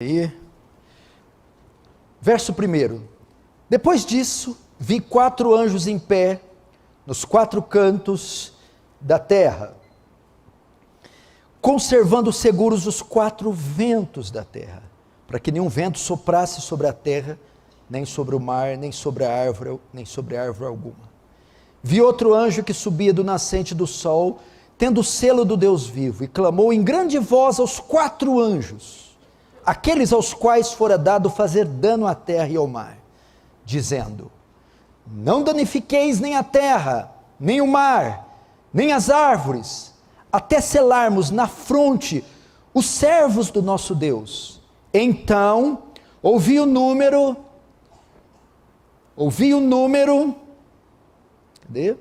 Aí, verso 1. Depois disso, vi 4 anjos em pé, nos 4 cantos da terra, conservando seguros os 4 ventos da terra, para que nenhum vento soprasse sobre a terra, nem sobre o mar, nem sobre a árvore, nem sobre árvore alguma. Vi outro anjo que subia do nascente do sol, tendo o selo do Deus vivo, e clamou em grande voz aos 4 anjos, aqueles aos quais fora dado fazer dano à terra e ao mar, dizendo: não danifiqueis nem a terra, nem o mar, nem as árvores, até selarmos na fronte os servos do nosso Deus. Então ouvi o número, cadê?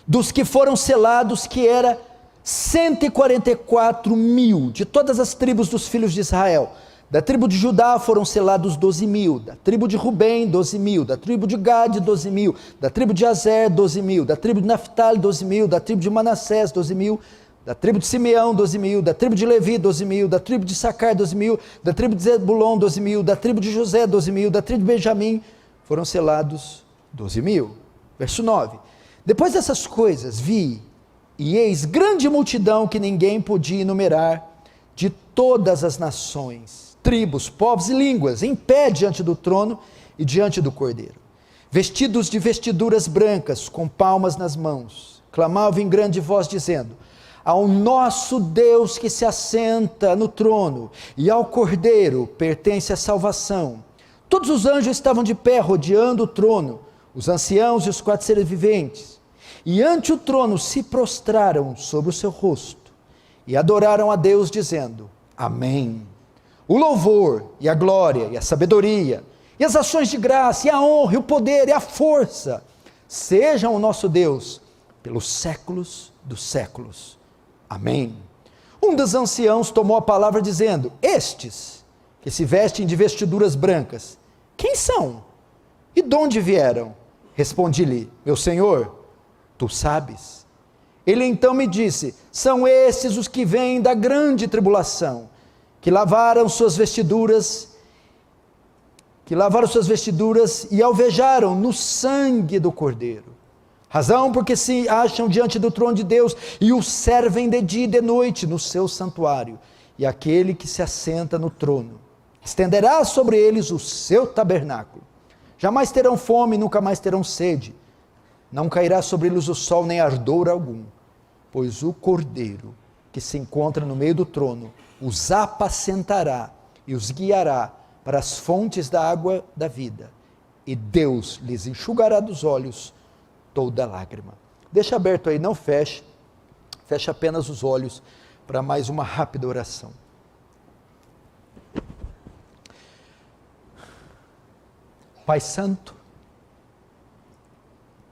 Dos que foram selados, que era 144 mil, de todas as tribos dos filhos de Israel. Da tribo de Judá foram selados 12 mil, da tribo de Rubem 12 mil, da tribo de Gade 12 mil, da tribo de Azer 12 mil, da tribo de Naftali 12 mil, da tribo de Manassés 12 mil, da tribo de Simeão 12 mil, da tribo de Levi 12 mil, da tribo de Sacar 12 mil, da tribo de Zebulon 12 mil, da tribo de José 12 mil, da tribo de Benjamim foram selados 12 mil. Verso 9. Depois dessas coisas vi, e eis grande multidão que ninguém podia enumerar, de todas as nações, tribos, povos e línguas, em pé diante do trono e diante do Cordeiro, vestidos de vestiduras brancas, com palmas nas mãos, clamavam em grande voz dizendo: ao nosso Deus que se assenta no trono e ao Cordeiro pertence a salvação. Todos os anjos estavam de pé rodeando o trono, os anciãos e os 4 seres viventes, e ante o trono se prostraram sobre o seu rosto e adoraram a Deus dizendo: amém. O louvor e a glória e a sabedoria e as ações de graça e a honra e o poder e a força sejam o nosso Deus pelos séculos dos séculos. Amém. Um dos anciãos tomou a palavra dizendo: estes que se vestem de vestiduras brancas, quem são? E de onde vieram? Respondi-lhe: meu senhor, tu sabes. Ele então me disse: são esses os que vêm da grande tribulação, que lavaram suas vestiduras e alvejaram no sangue do Cordeiro. Razão porque se acham diante do trono de Deus e o servem de dia e de noite no seu santuário. E aquele que se assenta no trono estenderá sobre eles o seu tabernáculo. Jamais terão fome, nunca mais terão sede. Não cairá sobre eles o sol nem ardor algum, pois o Cordeiro que se encontra no meio do trono os apacentará e os guiará para as fontes da água da vida, e Deus lhes enxugará dos olhos toda lágrima. Deixa aberto aí, não feche, feche apenas os olhos para mais uma rápida oração. Pai Santo,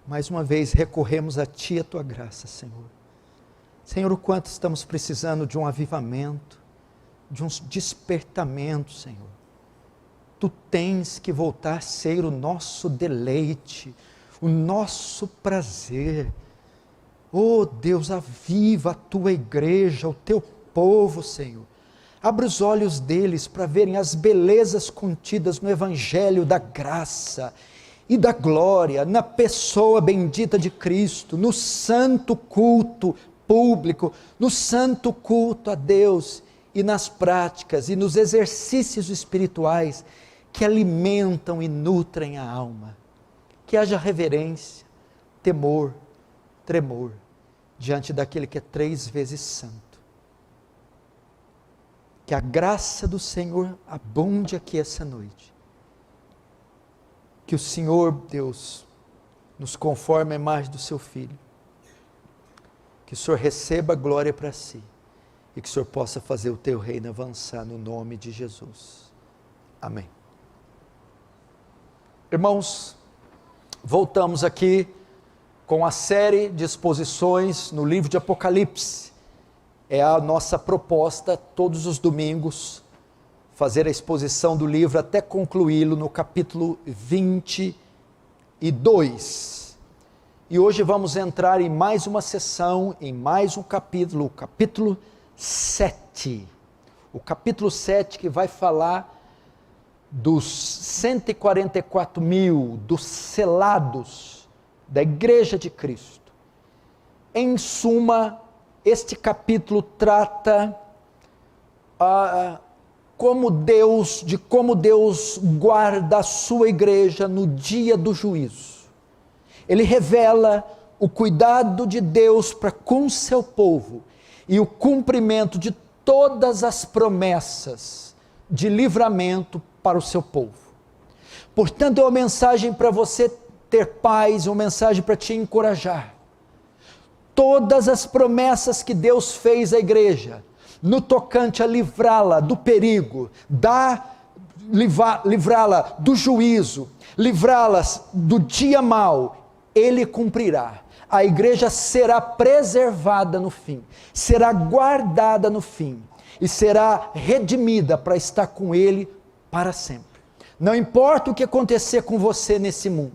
mais uma vez recorremos a Ti e a Tua graça, Senhor. Senhor, o quanto estamos precisando de um avivamento, de um despertamento, Senhor. Tu tens que voltar a ser o nosso deleite, o nosso prazer. Oh Deus, aviva a Tua igreja, o Teu povo, Senhor. Abre os olhos deles para verem as belezas contidas no Evangelho da graça e da glória, na pessoa bendita de Cristo, no santo culto público, no santo culto a Deus, e nas práticas e nos exercícios espirituais que alimentam e nutrem a alma. Que haja reverência, temor, tremor, diante daquele que é 3 vezes santo. Que a graça do Senhor abunde aqui essa noite. Que o Senhor, Deus, nos conforme a imagem do seu Filho. Que o Senhor receba a glória para si. E que o Senhor possa fazer o teu reino avançar no nome de Jesus. Amém. Irmãos, voltamos aqui com a série de exposições no livro de Apocalipse. É a nossa proposta todos os domingos, fazer a exposição do livro até concluí-lo no capítulo 22. E hoje vamos entrar em mais uma sessão, em mais um capítulo, o capítulo 7. o capítulo 7, que vai falar dos 144 mil, dos selados da Igreja de Cristo. Em suma, este capítulo trata como Deus guarda a sua igreja no dia do juízo. Ele revela o cuidado de Deus para com seu povo e o cumprimento de todas as promessas de livramento para o seu povo. Portanto, é uma mensagem para você ter paz, uma mensagem para te encorajar. Todas as promessas que Deus fez à igreja, no tocante a livrá-la do perigo, livrá-la do juízo, livrá-la do dia mau, Ele cumprirá. A igreja será preservada no fim, será guardada no fim, e será redimida para estar com Ele para sempre. Não importa o que acontecer com você nesse mundo,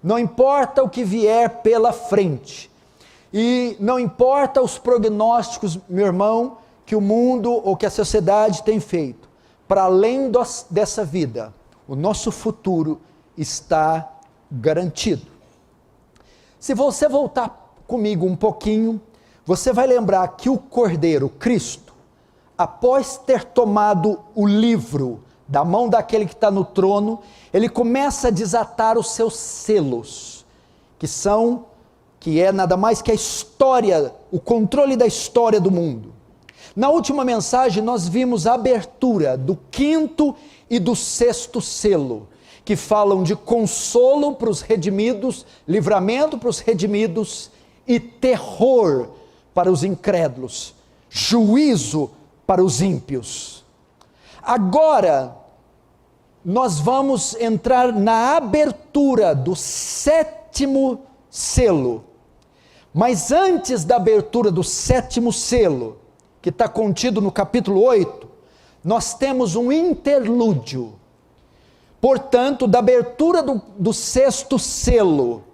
não importa o que vier pela frente, e não importa os prognósticos, meu irmão, que o mundo ou que a sociedade tem feito, para além dessa vida, o nosso futuro está garantido. Se você voltar comigo um pouquinho, você vai lembrar que o Cordeiro, Cristo, após ter tomado o livro da mão daquele que está no trono, ele começa a desatar os seus selos, que é nada mais que a história, o controle da história do mundo. Na última mensagem nós vimos a abertura do 5º e do 6º selo, que falam de consolo para os redimidos, livramento para os redimidos e terror para os incrédulos, juízo para os ímpios. Agora nós vamos entrar na abertura do 7º selo. Mas antes da abertura do 7º selo, que está contido no capítulo 8, nós temos um interlúdio. Portanto, da abertura do 6º selo,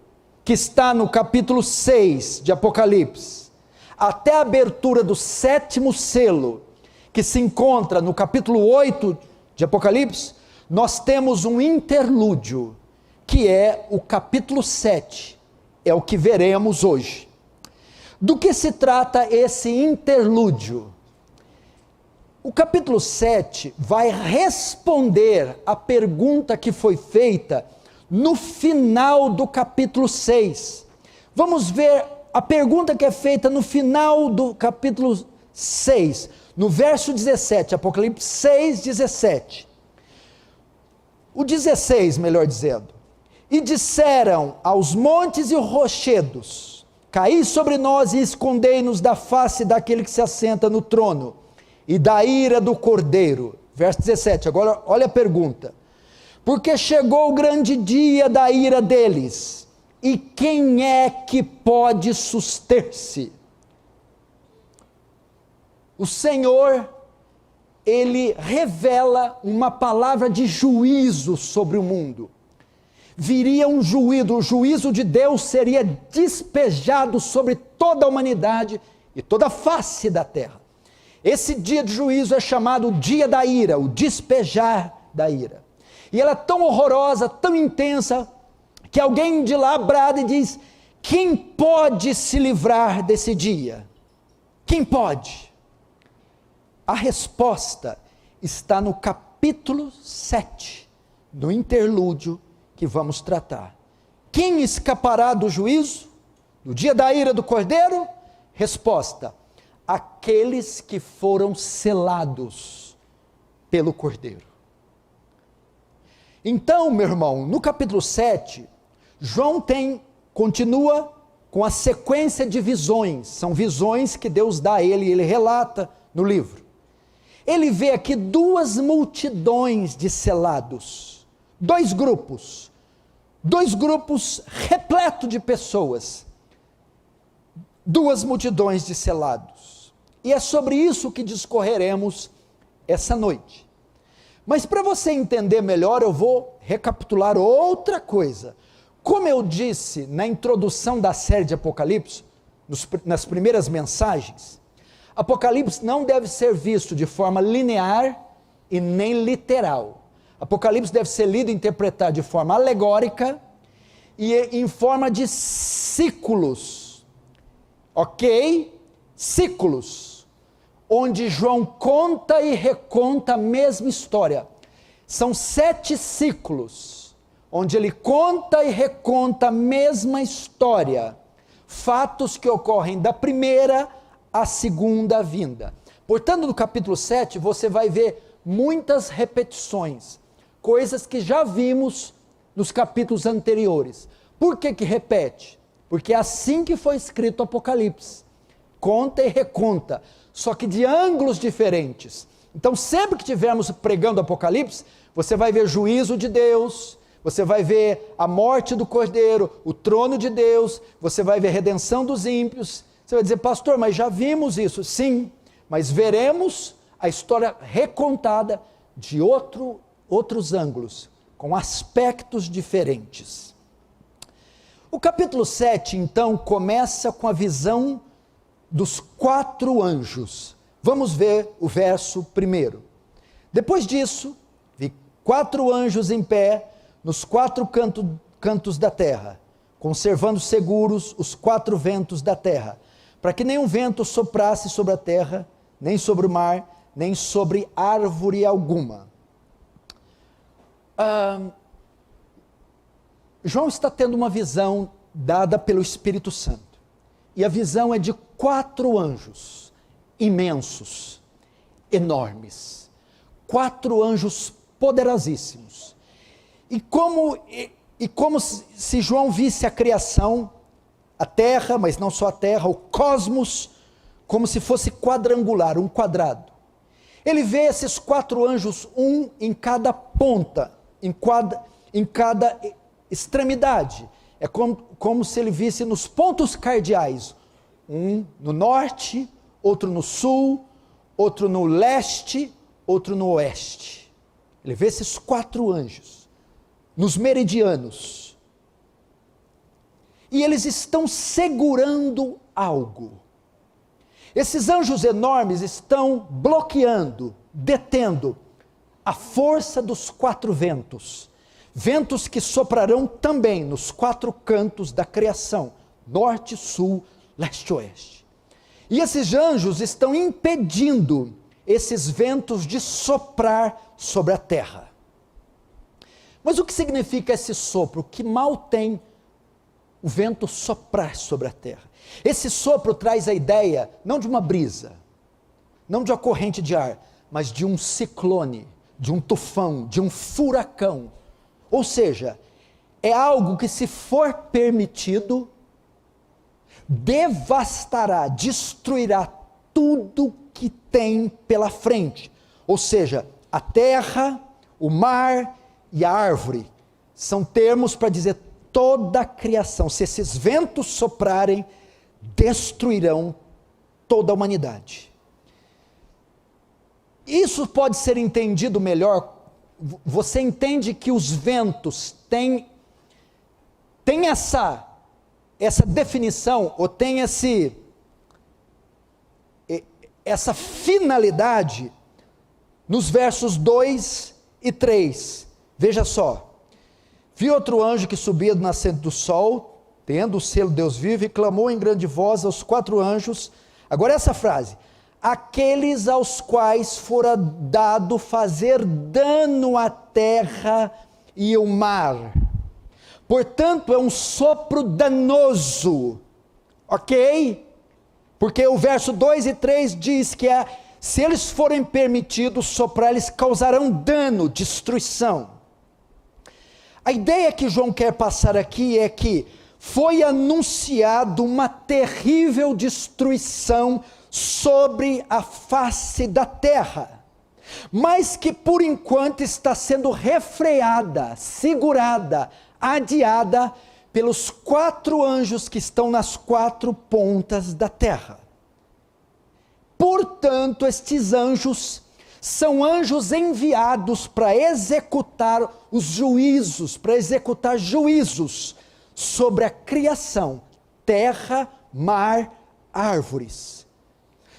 que está no capítulo 6 de Apocalipse, até a abertura do 7º selo, que se encontra no capítulo 8 de Apocalipse, nós temos um interlúdio, que é o capítulo 7, é o que veremos hoje. Do que se trata esse interlúdio? O capítulo 7 vai responder a pergunta que foi feita no final do capítulo 6. Vamos ver a pergunta que é feita no final do capítulo 6, no verso 17, Apocalipse 6, 17. O 16, melhor dizendo. E disseram aos montes e rochedos: caí sobre nós e escondei-nos da face daquele que se assenta no trono e da ira do Cordeiro. Verso 17, agora olha a pergunta. Porque chegou o grande dia da ira deles, e quem é que pode suster-se? O Senhor, Ele revela uma palavra de juízo sobre o mundo. Viria um juízo, o juízo de Deus seria despejado sobre toda a humanidade e toda a face da terra. Esse dia de juízo é chamado o dia da ira, o despejar da ira. E ela é tão horrorosa, tão intensa, que alguém de lá brada e diz: quem pode se livrar desse dia? Quem pode? A resposta está no capítulo 7, no interlúdio que vamos tratar. Quem escapará do juízo, do dia da ira do Cordeiro? Resposta: aqueles que foram selados pelo Cordeiro. Então, meu irmão, no capítulo 7, João continua com a sequência de visões, são visões que Deus dá a ele relata no livro. Ele vê aqui duas multidões de selados, dois grupos repletos de pessoas, duas multidões de selados, e é sobre isso que discorreremos essa noite. Mas para você entender melhor, eu vou recapitular outra coisa. Como eu disse na introdução da série de Apocalipse, nas primeiras mensagens, Apocalipse não deve ser visto de forma linear e nem literal. Apocalipse deve ser lido e interpretado de forma alegórica e em forma de ciclos, ok? Ciclos, onde João conta e reconta a mesma história. São 7 ciclos, onde ele conta e reconta a mesma história, fatos que ocorrem da primeira à segunda vinda. Portanto, no capítulo 7, você vai ver muitas repetições, coisas que já vimos nos capítulos anteriores. Por que repete? Porque é assim que foi escrito o Apocalipse. Conta e reconta, só que de ângulos diferentes. Então, sempre que estivermos pregando Apocalipse, você vai ver juízo de Deus, você vai ver a morte do Cordeiro, o trono de Deus, você vai ver a redenção dos ímpios. Você vai dizer, pastor, mas já vimos isso. Sim, mas veremos a história recontada de outros ângulos, com aspectos diferentes. O capítulo 7, então, começa com a visão dos 4 anjos. Vamos ver o verso 1. Depois disso, vi 4 anjos em pé, nos 4 cantos da terra, conservando seguros os 4 ventos da terra, para que nenhum vento soprasse sobre a terra, nem sobre o mar, nem sobre árvore alguma. João está tendo uma visão dada pelo Espírito Santo. E a visão é de 4 anjos, imensos, enormes. 4 anjos poderosíssimos. E como se João visse a criação, a terra, mas não só a terra, o cosmos, como se fosse quadrangular, um quadrado. Ele vê esses 4 anjos, um em cada ponta, em cada extremidade. É como se ele visse nos pontos cardeais, um no norte, outro no sul, outro no leste, outro no oeste. Ele vê esses 4 anjos, nos meridianos. E eles estão segurando algo. Esses anjos enormes estão bloqueando, detendo a força dos 4 ventos. Ventos que soprarão também nos 4 cantos da criação, norte, sul, leste e oeste. E esses anjos estão impedindo esses ventos de soprar sobre a terra. Mas o que significa esse sopro? Que mal tem o vento soprar sobre a terra? Esse sopro traz a ideia, não de uma brisa, não de uma corrente de ar, mas de um ciclone, de um tufão, de um furacão. Ou seja, é algo que, se for permitido, devastará, destruirá tudo que tem pela frente. Ou seja, a terra, o mar e a árvore são termos para dizer toda a criação. Se esses ventos soprarem, destruirão toda a humanidade. Isso pode ser entendido melhor. Você entende que os ventos têm essa definição, ou tem essa finalidade nos versos 2 e 3. Veja só. Vi outro anjo que subia do nascente do sol, tendo o selo Deus vivo, e clamou em grande voz aos 4 anjos. Agora essa frase: aqueles aos quais fora dado fazer dano à terra e ao mar. Portanto, é um sopro danoso, ok? Porque o verso 2 e 3 diz que se eles forem permitidos soprar, eles causarão dano, destruição. A ideia que João quer passar aqui é que foi anunciado uma terrível destruição sobre a face da terra, mas que por enquanto está sendo refreada, segurada, adiada pelos 4 anjos que estão nas 4 pontas da terra. Portanto, estes anjos são anjos enviados para executar os juízos, sobre a criação, terra, mar, árvores.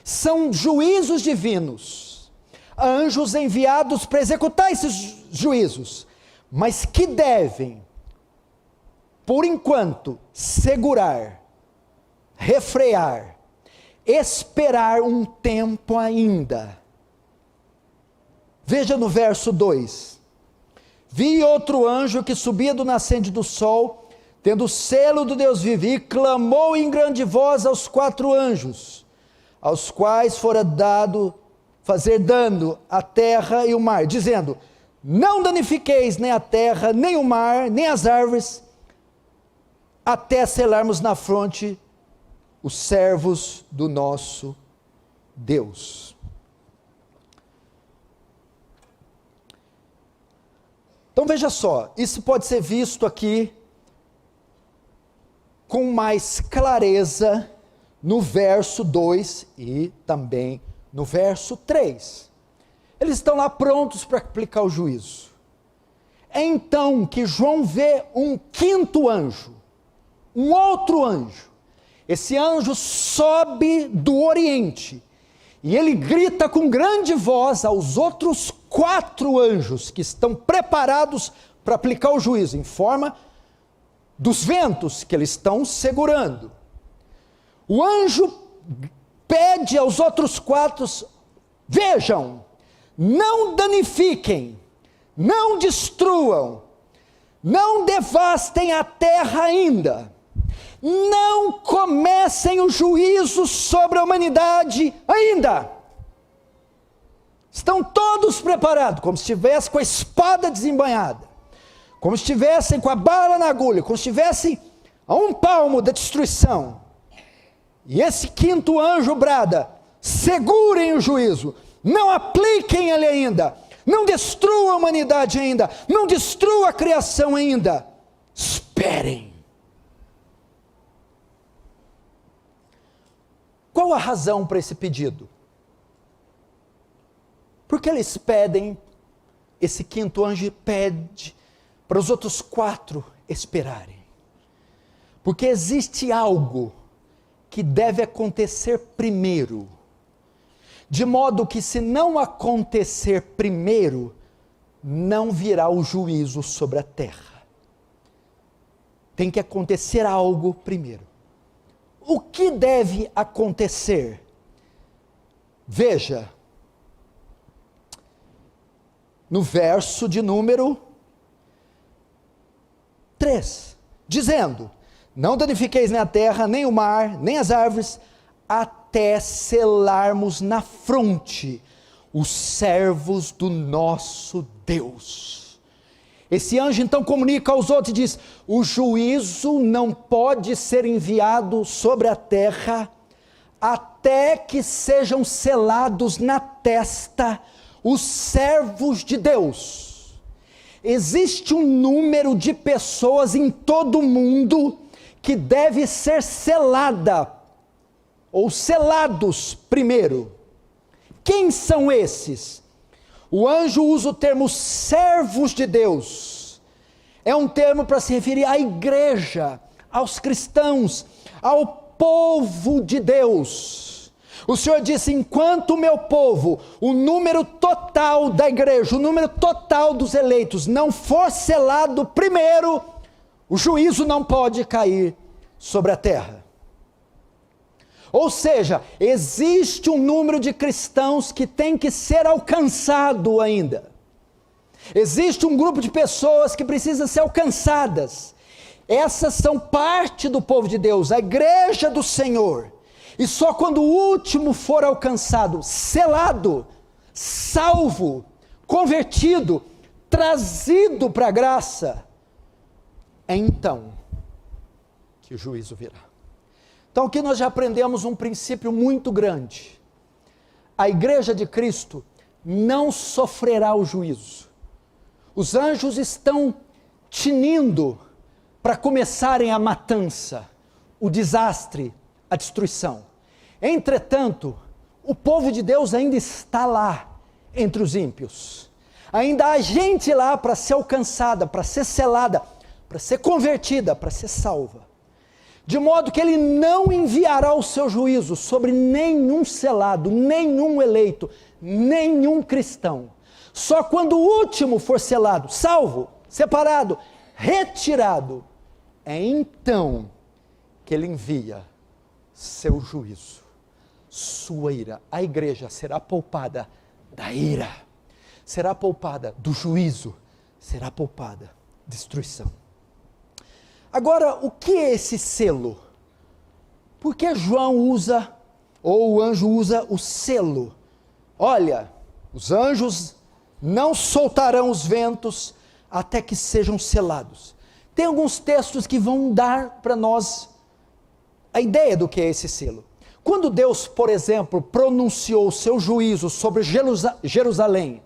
são juízos divinos, anjos enviados para executar esses juízos, mas que devem, por enquanto, segurar, refrear, esperar um tempo ainda. Veja no verso 2: vi outro anjo que subia do nascente do sol, tendo o selo do Deus vivo, e clamou em grande voz aos 4 anjos, aos quais fora dado fazer dano à terra e o mar, dizendo: não danifiqueis nem a terra, nem o mar, nem as árvores, até selarmos na fronte os servos do nosso Deus. Então veja só, isso pode ser visto aqui com mais clareza no verso 2 e também no verso 3. Eles estão lá prontos para aplicar o juízo. É então que João vê um 5º anjo, um outro anjo. Esse anjo sobe do Oriente e ele grita com grande voz aos outros 4 anjos que estão preparados para aplicar o juízo, em forma dos ventos que eles estão segurando. O anjo pede aos outros 4, vejam, não danifiquem, não destruam, não devastem a terra ainda, não comecem o juízo sobre a humanidade ainda. Estão todos preparados, como se estivessem com a espada desembainhada, como se estivessem com a bala na agulha, como se estivessem a um palmo da destruição. E esse 5º anjo brada: segurem o juízo, não apliquem ele ainda, não destruam a humanidade ainda, não destruam a criação ainda, esperem. Qual a razão para esse pedido? Porque eles pedem, esse 5º anjo pede para os outros 4 esperarem. Porque existe algo que deve acontecer primeiro, de modo que se não acontecer primeiro, não virá o juízo sobre a terra. Tem que acontecer algo primeiro. O que deve acontecer? Veja, no verso de número 3, dizendo: não danifiqueis nem a terra, nem o mar, nem as árvores, até selarmos na fronte os servos do nosso Deus. Esse anjo então comunica aos outros e diz: o juízo não pode ser enviado sobre a terra até que sejam selados na testa os servos de Deus. Existe um número de pessoas em todo o mundo que deve ser selada, ou selados primeiro. Quem são esses? O anjo usa o termo servos de Deus. É um termo para se referir à igreja, aos cristãos, ao povo de Deus. O Senhor disse: enquanto o meu povo, o número total da igreja, o número total dos eleitos não for selado primeiro, o juízo não pode cair sobre a terra. Ou seja, existe um número de cristãos que tem que ser alcançado ainda. Existe um grupo de pessoas que precisam ser alcançadas. Essas são parte do povo de Deus, a igreja do Senhor. E só quando o último for alcançado, selado, salvo, convertido, trazido para a graça, é então que o juízo virá. Então aqui nós já aprendemos um princípio muito grande. A igreja de Cristo não sofrerá o juízo. Os anjos estão tinindo para começarem a matança, o desastre, a destruição. Entretanto, o povo de Deus ainda está lá entre os ímpios. Ainda há gente lá para ser alcançada, para ser selada, para ser convertida, para ser salva. de modo que ele não enviará o seu juízo sobre nenhum selado, nenhum eleito, nenhum cristão. Só quando o último for selado, salvo, separado, retirado, é então que ele envia seu juízo, sua ira. A igreja será poupada da ira, será poupada do juízo, será poupada destruição. Agora, o que é esse selo? Por que João usa, ou o anjo usa o selo? Olha, os anjos não soltarão os ventos até que sejam selados. Tem alguns textos que vão dar para nós a ideia do que é esse selo. Quando Deus, por exemplo, pronunciou o seu juízo sobre Jerusalém,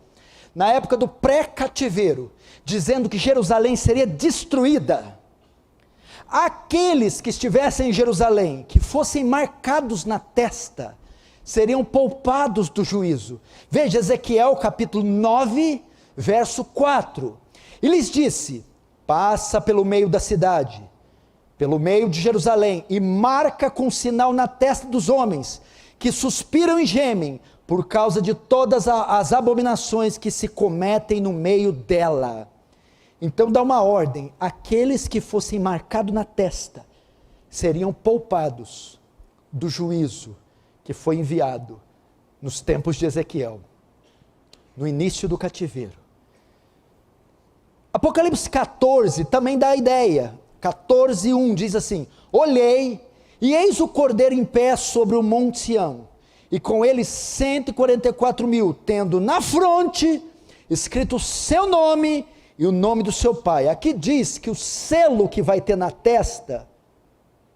na época do pré-cativeiro, dizendo que Jerusalém seria destruída, aqueles que estivessem em Jerusalém, que fossem marcados na testa, seriam poupados do juízo. Veja Ezequiel capítulo 9, verso 4. E lhes disse: passa pelo meio da cidade, pelo meio de Jerusalém, e marca com sinal na testa dos homens, que suspiram e gemem, por causa de todas as abominações que se cometem no meio dela. Então dá uma ordem: aqueles que fossem marcados na testa, seriam poupados do juízo que foi enviado nos tempos de Ezequiel, no início do cativeiro. Apocalipse 14 também dá a ideia. 14:1 diz assim: olhei, e eis o Cordeiro em pé sobre o monte Sião, e com ele 144.000, tendo na fronte escrito o seu nome e o nome do seu pai. Aqui diz que o selo que vai ter na testa,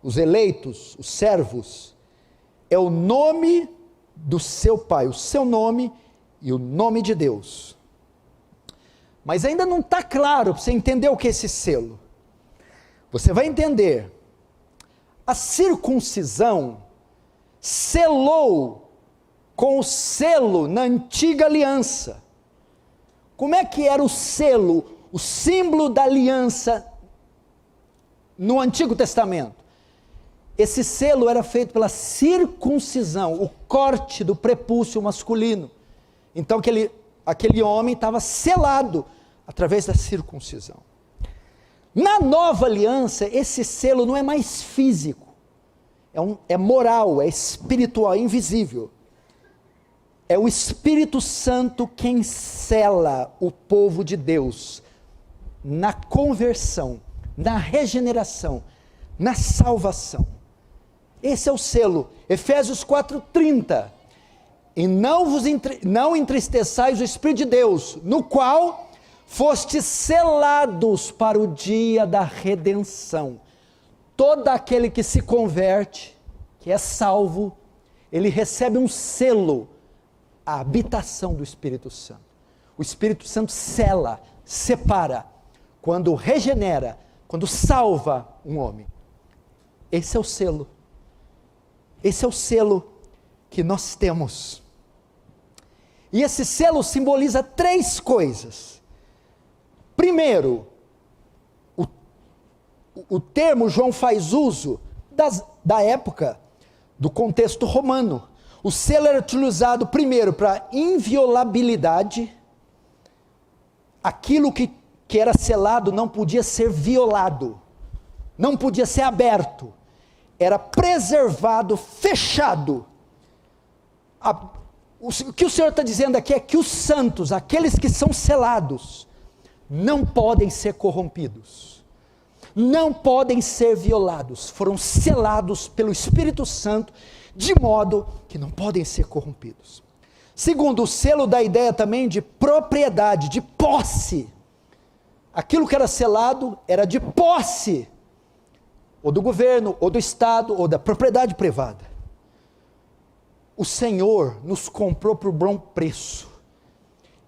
os eleitos, os servos, é o nome do seu pai, o seu nome e o nome de Deus. Mas ainda não está claro para você entender o que é esse selo. Você vai entender. A circuncisão selou com o selo na antiga aliança. Como é que era o selo, o símbolo da aliança no Antigo Testamento? Esse selo era feito pela circuncisão, o corte do prepúcio masculino. Então aquele homem estava selado através da circuncisão. Na nova aliança, esse selo não é mais físico, é moral, é espiritual, é invisível. É o Espírito Santo quem sela o povo de Deus na conversão, na regeneração, na salvação. Esse é o selo. Efésios 4:30. E não entristeçais o Espírito de Deus, no qual fostes selados para o dia da redenção. Todo aquele que se converte, que é salvo, ele recebe um selo, a habitação do Espírito Santo. O Espírito Santo sela, separa, quando regenera, quando salva um homem. Esse é o selo. Esse é o selo que nós temos. E esse selo simboliza 3 coisas. Primeiro, o termo João faz uso da época, do contexto romano. O selo era utilizado primeiro para inviolabilidade. Aquilo que era selado não podia ser violado, não podia ser aberto, era preservado, fechado. O que o Senhor está dizendo aqui é que os santos, aqueles que são selados, não podem ser corrompidos, não podem ser violados, foram selados pelo Espírito Santo, de modo que não podem ser corrompidos. Segundo, o selo dá a ideia também de propriedade, de posse. Aquilo que era selado era de posse, ou do governo, ou do Estado, ou da propriedade privada. O Senhor nos comprou por bom preço,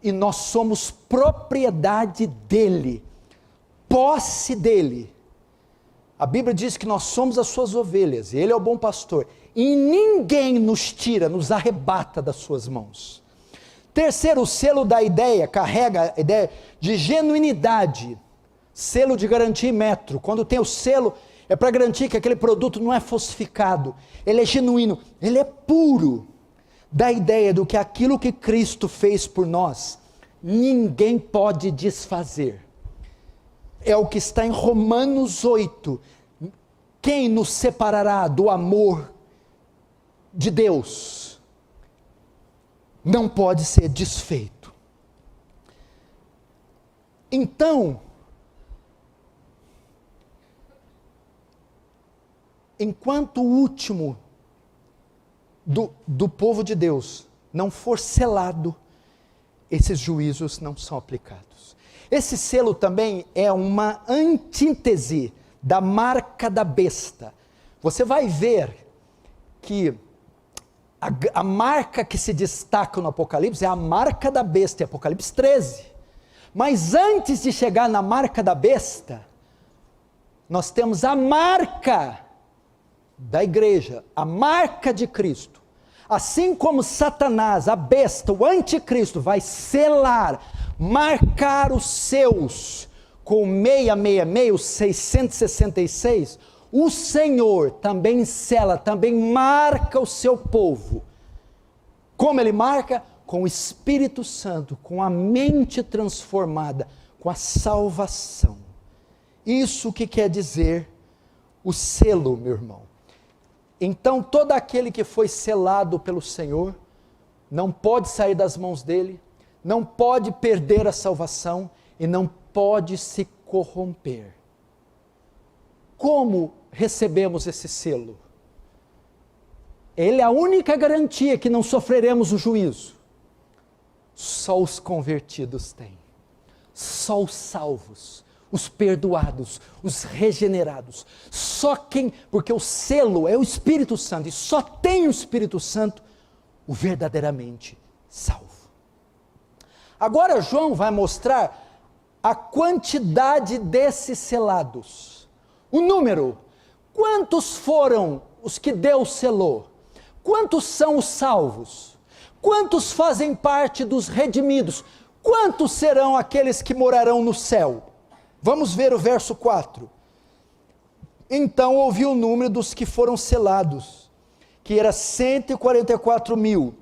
e nós somos propriedade dEle, posse dEle. A Bíblia diz que nós somos as suas ovelhas, e Ele é o bom pastor, e ninguém nos tira, nos arrebata das suas mãos. Terceiro, o selo da ideia, carrega a ideia de genuinidade, selo de garantia e metro. Quando tem o selo, é para garantir que aquele produto não é falsificado, ele é genuíno, ele é puro. Dá a ideia do que aquilo que Cristo fez por nós, ninguém pode desfazer. É o que está em Romanos 8, quem nos separará do amor de Deus? Não pode ser desfeito. Então, enquanto o último do povo de Deus não for selado, esses juízos não são aplicados. Esse selo também é uma antítese da marca da besta. Você vai ver que a marca que se destaca no Apocalipse é a marca da besta, em Apocalipse 13. Mas antes de chegar na marca da besta, nós temos a marca da igreja, a marca de Cristo. Assim como Satanás, a besta, o anticristo, vai selar, marcar os seus com 666, os 666, o Senhor também sela, também marca o seu povo. Como ele marca? Com o Espírito Santo, com a mente transformada, com a salvação. Isso que quer dizer o selo, meu irmão. Então, todo aquele que foi selado pelo Senhor, não pode sair das mãos dele, não pode perder a salvação e não pode se corromper. Como recebemos esse selo? Ele é a única garantia que não sofreremos o juízo. Só os convertidos têm. Só os salvos, os perdoados, os regenerados. Só quem, porque o selo é o Espírito Santo, e só tem o Espírito Santo o verdadeiramente salvo. Agora João vai mostrar a quantidade desses selados. O número. Quantos foram os que Deus selou? Quantos são os salvos? Quantos fazem parte dos redimidos? Quantos serão aqueles que morarão no céu? Vamos ver o verso 4. Então ouvi o número dos que foram selados, que era 144 mil,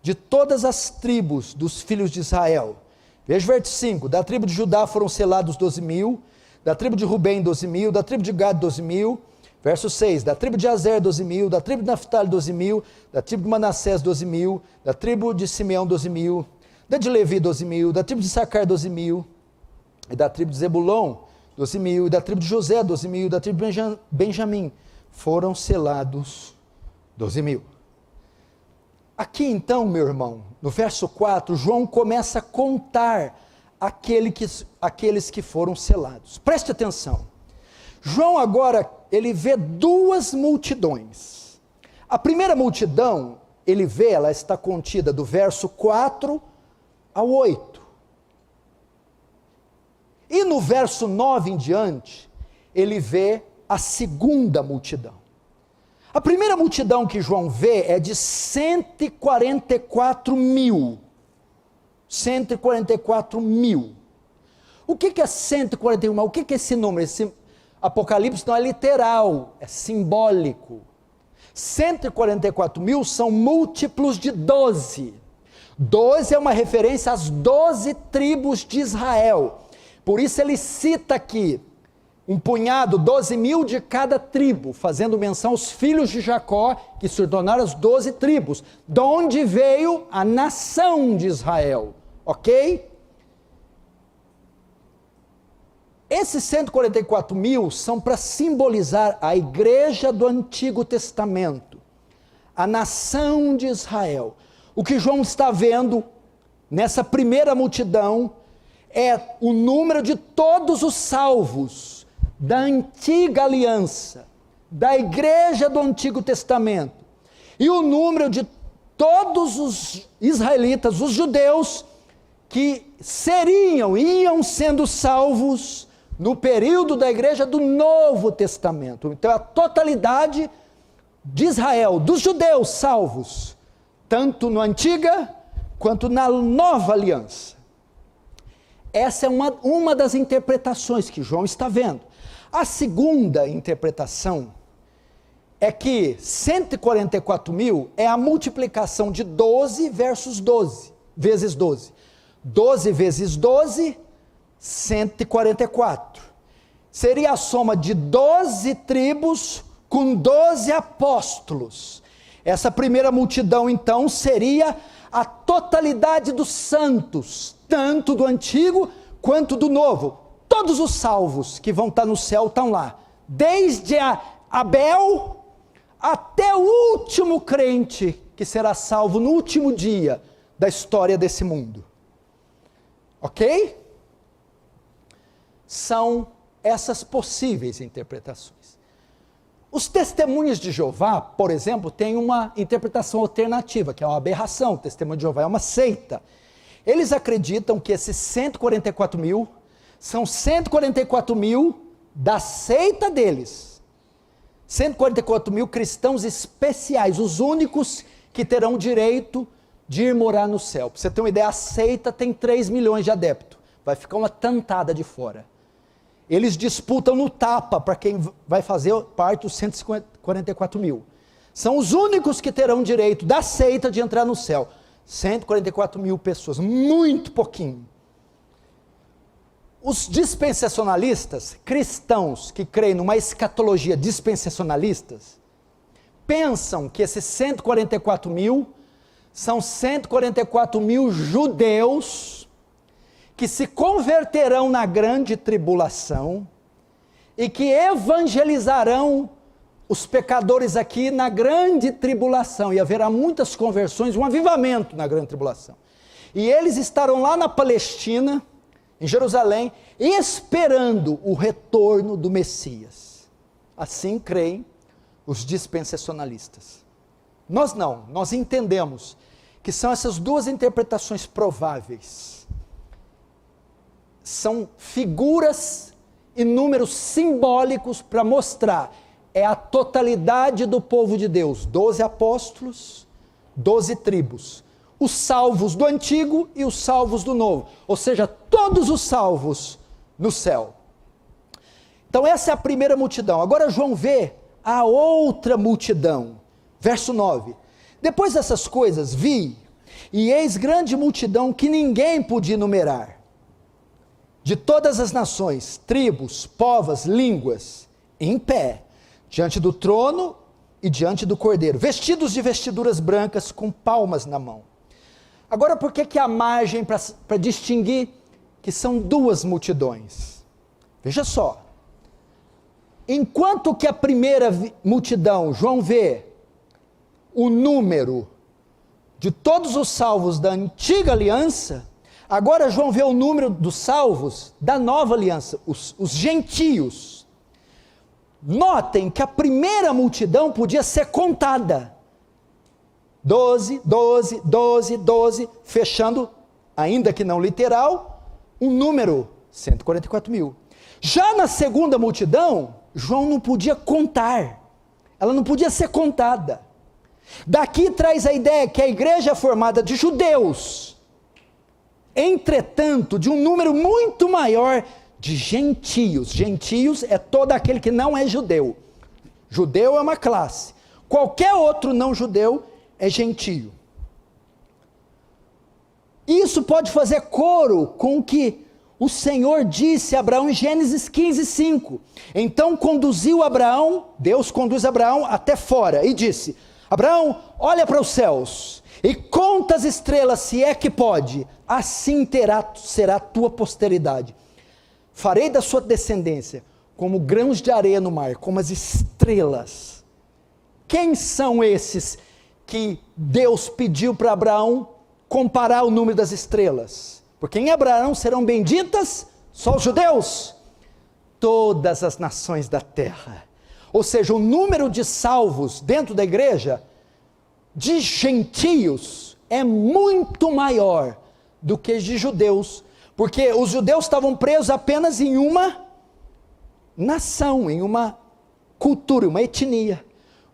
de todas as tribos dos filhos de Israel. Veja o verso 5, da tribo de Judá foram selados 12 mil, da tribo de Rubem 12 mil, da tribo de Gad 12 mil, verso 6, da tribo de Azer 12 mil, da tribo de Naftali 12 mil, da tribo de Manassés 12 mil, da tribo de Simeão 12 mil, da de Levi 12 mil, da tribo de Sacar 12 mil, e da tribo de Zebulon 12 mil, e da tribo de José 12 mil, da tribo de Benjamim foram selados 12 mil. Aqui então, meu irmão, no verso 4, João começa a contar aqueles que foram selados. Preste atenção. João agora, ele vê duas multidões. A primeira multidão, ele vê, ela está contida do verso 4 ao 8. E no verso 9 em diante, ele vê a segunda multidão. A primeira multidão que João vê é de 144 mil. 144 mil. O que é 141 mil? O que é esse número? Esse Apocalipse não é literal, é simbólico. 144 mil são múltiplos de 12. 12 é uma referência às 12 tribos de Israel. Por isso ele cita aqui um punhado, 12 mil de cada tribo, fazendo menção aos filhos de Jacó, que se tornaram as 12 tribos, de onde veio a nação de Israel, ok? Esses 144 mil são para simbolizar a igreja do Antigo Testamento, a nação de Israel. O que João está vendo nessa primeira multidão é o número de todos os salvos da antiga aliança, da igreja do Antigo Testamento, e o número de todos os israelitas, os judeus, que iam sendo salvos no período da igreja do Novo Testamento. Então a totalidade de Israel, dos judeus salvos, tanto na antiga quanto na nova aliança. Essa é uma das interpretações que João está vendo. A segunda interpretação é que 144 mil é a multiplicação de 12 versus 12, vezes 12. 12 vezes 12, 144. Seria a soma de 12 tribos com 12 apóstolos. Essa primeira multidão, então, seria a totalidade dos santos, tanto do Antigo quanto do Novo. Todos os salvos que vão estar no céu estão lá. Desde Abel até o último crente que será salvo no último dia da história desse mundo. Ok? São essas possíveis interpretações. Os testemunhas de Jeová, por exemplo, têm uma interpretação alternativa, que é uma aberração. O testemunho de Jeová é uma seita. Eles acreditam que esses 144 mil são 144 mil da seita deles. 144 mil cristãos especiais, os únicos que terão direito de ir morar no céu. Para você ter uma ideia, a seita tem 3 milhões de adeptos. Vai ficar uma tantada de fora. Eles disputam no tapa para quem vai fazer parte dos 144 mil. São os únicos que terão direito da seita de entrar no céu. 144 mil pessoas, muito pouquinho. Os dispensacionalistas, cristãos que creem numa escatologia dispensacionalistas, pensam que esses 144 mil são 144 mil judeus que se converterão na grande tribulação e que evangelizarão os pecadores aqui na grande tribulação, e haverá muitas conversões, um avivamento na grande tribulação. E eles estarão lá na Palestina, em Jerusalém, esperando o retorno do Messias. Assim creem os dispensacionalistas. Nós não, nós entendemos que são essas duas interpretações prováveis. São figuras e números simbólicos para mostrar, é a totalidade do povo de Deus, 12 apóstolos, 12 tribos. Os salvos do Antigo e os salvos do Novo, ou seja, todos os salvos no céu. Então essa é a primeira multidão. Agora João vê a outra multidão, verso 9. Depois dessas coisas vi, e eis grande multidão que ninguém podia numerar, de todas as nações, tribos, povos, línguas, em pé, diante do trono e diante do Cordeiro, vestidos de vestiduras brancas, com palmas na mão. Agora, por que há margem para distinguir que são duas multidões? Veja só. Enquanto que a primeira multidão, João vê o número de todos os salvos da antiga aliança, agora João vê o número dos salvos da nova aliança, os gentios. Notem que a primeira multidão podia ser contada. 12, 12, 12, 12, fechando, ainda que não literal, um número, 144 mil. Já na segunda multidão, João não podia contar, ela não podia ser contada. Daqui traz a ideia que a igreja é formada de judeus, entretanto, de um número muito maior de gentios. Gentios é todo aquele que não é judeu. Judeu é uma classe. Qualquer outro não judeu é gentio. Isso pode fazer coro com o que o Senhor disse a Abraão em Gênesis 15, 5. Então conduziu Abraão, Deus conduz Abraão até fora e disse: Abraão, olha para os céus e conta as estrelas, se é que pode, assim será a tua posteridade. Farei da sua descendência como grãos de areia no mar, como as estrelas. Quem são esses que Deus pediu para Abraão comparar o número das estrelas? Porque em Abraão serão benditas só os judeus, todas as nações da terra. Ou seja, o número de salvos dentro da igreja, de gentios, é muito maior do que de judeus, porque os judeus estavam presos apenas em uma nação, em uma cultura, uma etnia.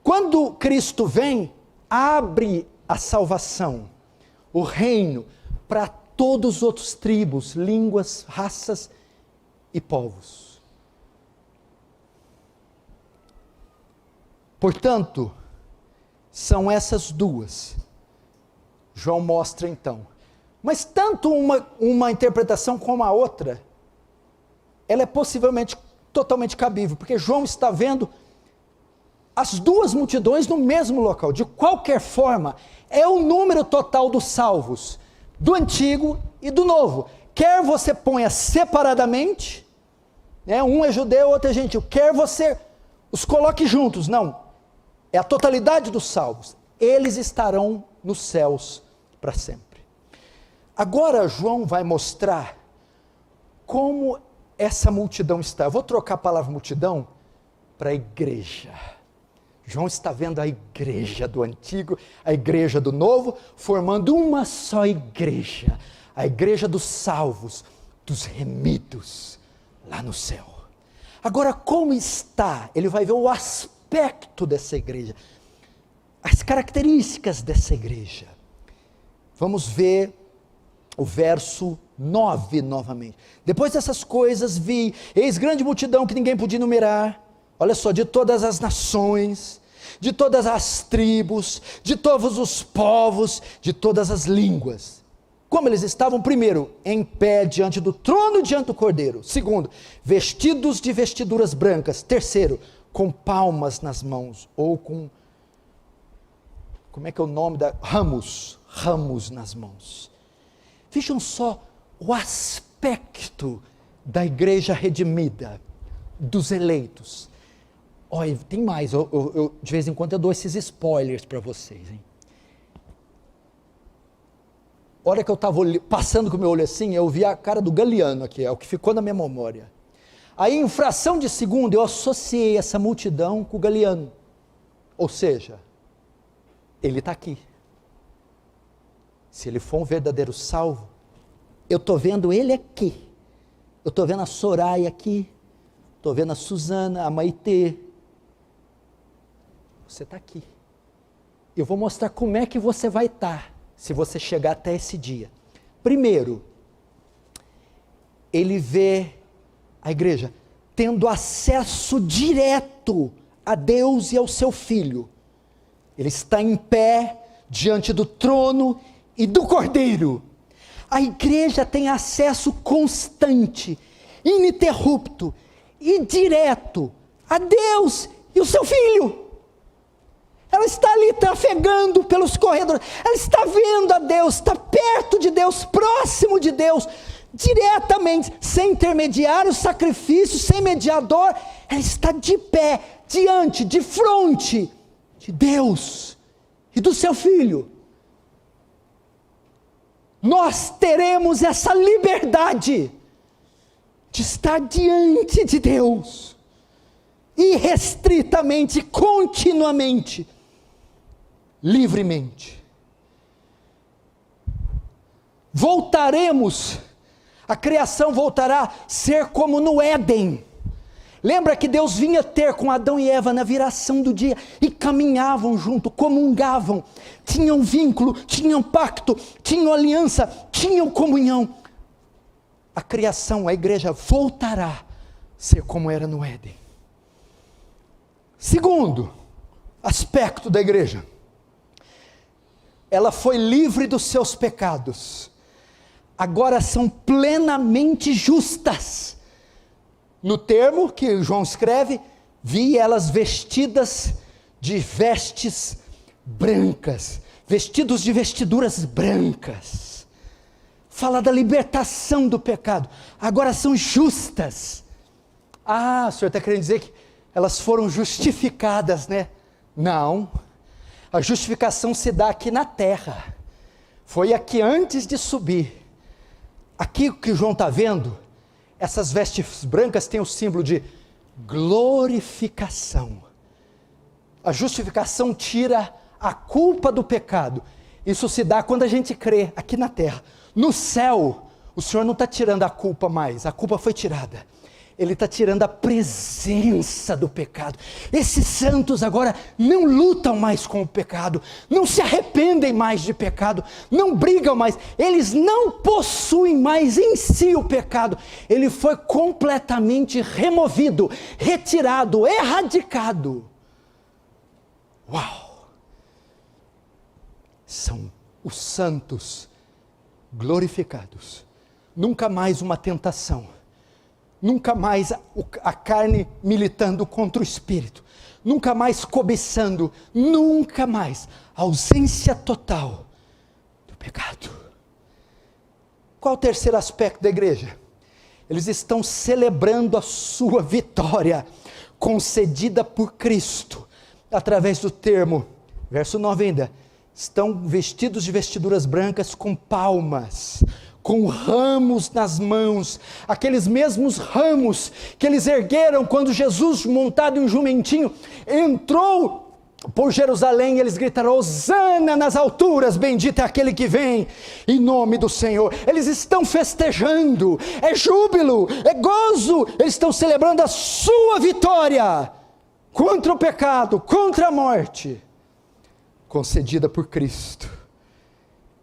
Quando Cristo vem, abre a salvação, o reino, para todos os outros tribos, línguas, raças e povos. Portanto, são essas duas. João mostra então. Mas tanto uma interpretação como a outra, ela é possivelmente totalmente cabível, porque João está vendo as duas multidões no mesmo local. De qualquer forma, é o número total dos salvos, do Antigo e do Novo. Quer você ponha separadamente, né, um é judeu, outro é gentil, quer você os coloque juntos, não. É a totalidade dos salvos. Eles estarão nos céus para sempre. Agora João vai mostrar como essa multidão está. Eu vou trocar a palavra multidão para igreja. João está vendo a igreja do Antigo, a igreja do Novo, formando uma só igreja. A igreja dos salvos, dos remidos, lá no céu. Agora, como está? Ele vai ver o aspecto dessa igreja, as características dessa igreja. Vamos ver o verso 9 novamente. Depois dessas coisas vi, eis grande multidão que ninguém podia numerar. Olha só, de todas as nações, de todas as tribos, de todos os povos, de todas as línguas. Como eles estavam? Primeiro, em pé diante do trono, diante do Cordeiro. Segundo, vestidos de vestiduras brancas. Terceiro, com palmas nas mãos, ou com, como é que é o nome da? Ramos nas mãos. Vejam só o aspecto da igreja redimida, dos eleitos. Olha, tem mais, eu de vez em quando eu dou esses spoilers para vocês, hein? A hora que eu estava passando com o meu olho assim, eu vi a cara do Galiano aqui, é o que ficou na minha memória. Aí, em fração de segundo, eu associei essa multidão com o Galiano. Ou seja, ele está aqui. Se ele for um verdadeiro salvo, eu estou vendo ele aqui. Eu estou vendo a Soraya aqui, estou vendo a Suzana, a Maitê. Você está aqui. Eu vou mostrar como é que você vai estar, se você chegar até esse dia. Primeiro, ele vê a igreja tendo acesso direto a Deus e ao seu Filho. Ele está em pé diante do trono e do Cordeiro. A igreja tem acesso constante, ininterrupto e direto a Deus e o seu Filho. Ela está ali trafegando pelos corredores, ela está vendo a Deus, está perto de Deus, próximo de Deus, diretamente, sem intermediário, sacrifício, sem mediador. Ela está de pé, diante, de frente de Deus e do seu Filho. Nós teremos essa liberdade de estar diante de Deus, irrestritamente, continuamente, livremente. Voltaremos, a criação voltará a ser como no Éden. Lembra que Deus vinha ter com Adão e Eva na viração do dia, e caminhavam junto, comungavam, tinham vínculo, tinham pacto, tinham aliança, tinham comunhão. A criação, a igreja voltará a ser como era no Éden. Segundo aspecto da igreja, ela foi livre dos seus pecados, agora são plenamente justas. No termo que João escreve, vi elas vestidas de vestes brancas, vestidos de vestiduras brancas. Fala da libertação do pecado, agora são justas. Ah, o senhor está querendo dizer que elas foram justificadas, né? Não, a justificação se dá aqui na terra, foi aqui antes de subir. Aqui que João está vendo, essas vestes brancas têm o símbolo de glorificação. A justificação tira a culpa do pecado. Isso se dá quando a gente crê aqui na terra. No céu, o Senhor não está tirando a culpa mais, a culpa foi tirada. Ele está tirando a presença do pecado. Esses santos agora não lutam mais com o pecado, não se arrependem mais de pecado, não brigam mais, eles não possuem mais em si o pecado. Ele foi completamente removido, retirado, erradicado. Uau! São os santos glorificados. Nunca mais uma tentação. Nunca mais a carne militando contra o espírito. Nunca mais cobiçando. Nunca mais. Ausência total do pecado. Qual o terceiro aspecto da igreja? Eles estão celebrando a sua vitória, concedida por Cristo, através do termo, verso 9 ainda, estão vestidos de vestiduras brancas com palmas, com ramos nas mãos, aqueles mesmos ramos que eles ergueram quando Jesus, montado em um jumentinho, entrou por Jerusalém. Eles gritaram: Hosana nas alturas, bendito é aquele que vem em nome do Senhor. Eles estão festejando, é júbilo, é gozo, eles estão celebrando a sua vitória contra o pecado, contra a morte, concedida por Cristo.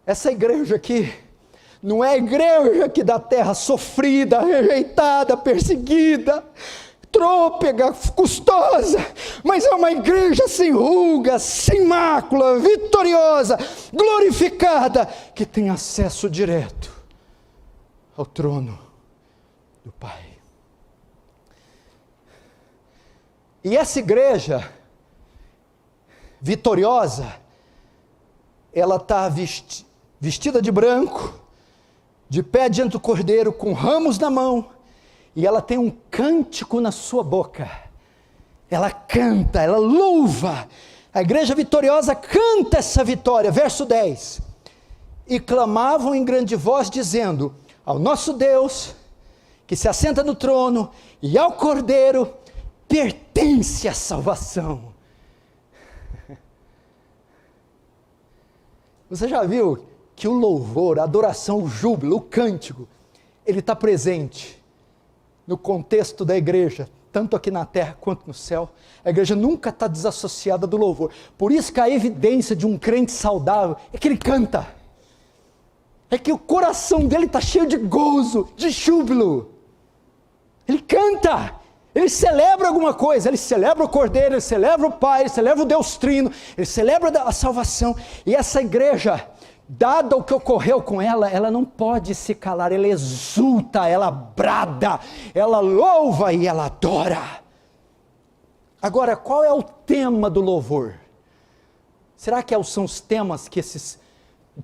Essa igreja aqui não é a igreja aqui da terra sofrida, rejeitada, perseguida, trôpega, custosa, mas é uma igreja sem ruga, sem mácula, vitoriosa, glorificada, que tem acesso direto ao trono do Pai. E essa igreja vitoriosa, ela está vestida de branco, de pé diante do Cordeiro, com ramos na mão, e ela tem um cântico na sua boca. Ela canta, ela louva. A igreja vitoriosa canta essa vitória. Verso 10. E clamavam em grande voz, dizendo: ao nosso Deus, que se assenta no trono, e ao Cordeiro, pertence a salvação. Você já viu que o louvor, a adoração, o júbilo, o cântico, ele está presente no contexto da igreja, tanto aqui na terra quanto no céu? A igreja nunca está desassociada do louvor. Por isso que a evidência de um crente saudável é que ele canta, é que o coração dele está cheio de gozo, de júbilo. Ele canta, ele celebra alguma coisa, ele celebra o Cordeiro, ele celebra o Pai, ele celebra o Deus Trino, ele celebra a salvação. E essa igreja, dado o que ocorreu com ela, ela não pode se calar, ela exulta, ela brada, ela louva e ela adora. Agora, qual é o tema do louvor? Será que são os temas que esses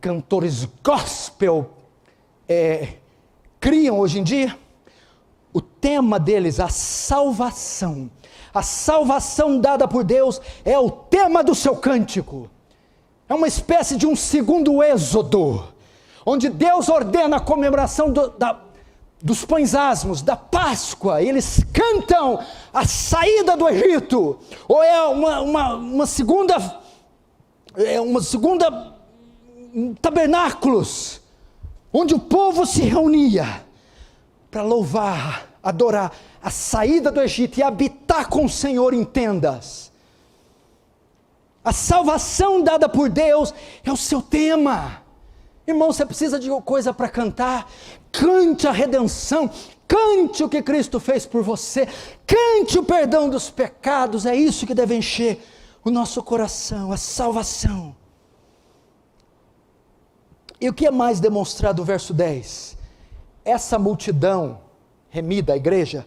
cantores gospel criam hoje em dia? O tema deles, a salvação dada por Deus, é o tema do seu cântico. É uma espécie de um segundo êxodo, onde Deus ordena a comemoração dos pães asmos, da Páscoa. Eles cantam a saída do Egito, ou é uma segunda tabernáculos, onde o povo se reunia para louvar, adorar a saída do Egito e habitar com o Senhor em tendas. A salvação dada por Deus é o seu tema. Irmão, você precisa de coisa para cantar? Cante a redenção, cante o que Cristo fez por você, cante o perdão dos pecados. É isso que deve encher o nosso coração, a salvação. E o que é mais demonstrado no verso 10? Essa multidão remida, a igreja,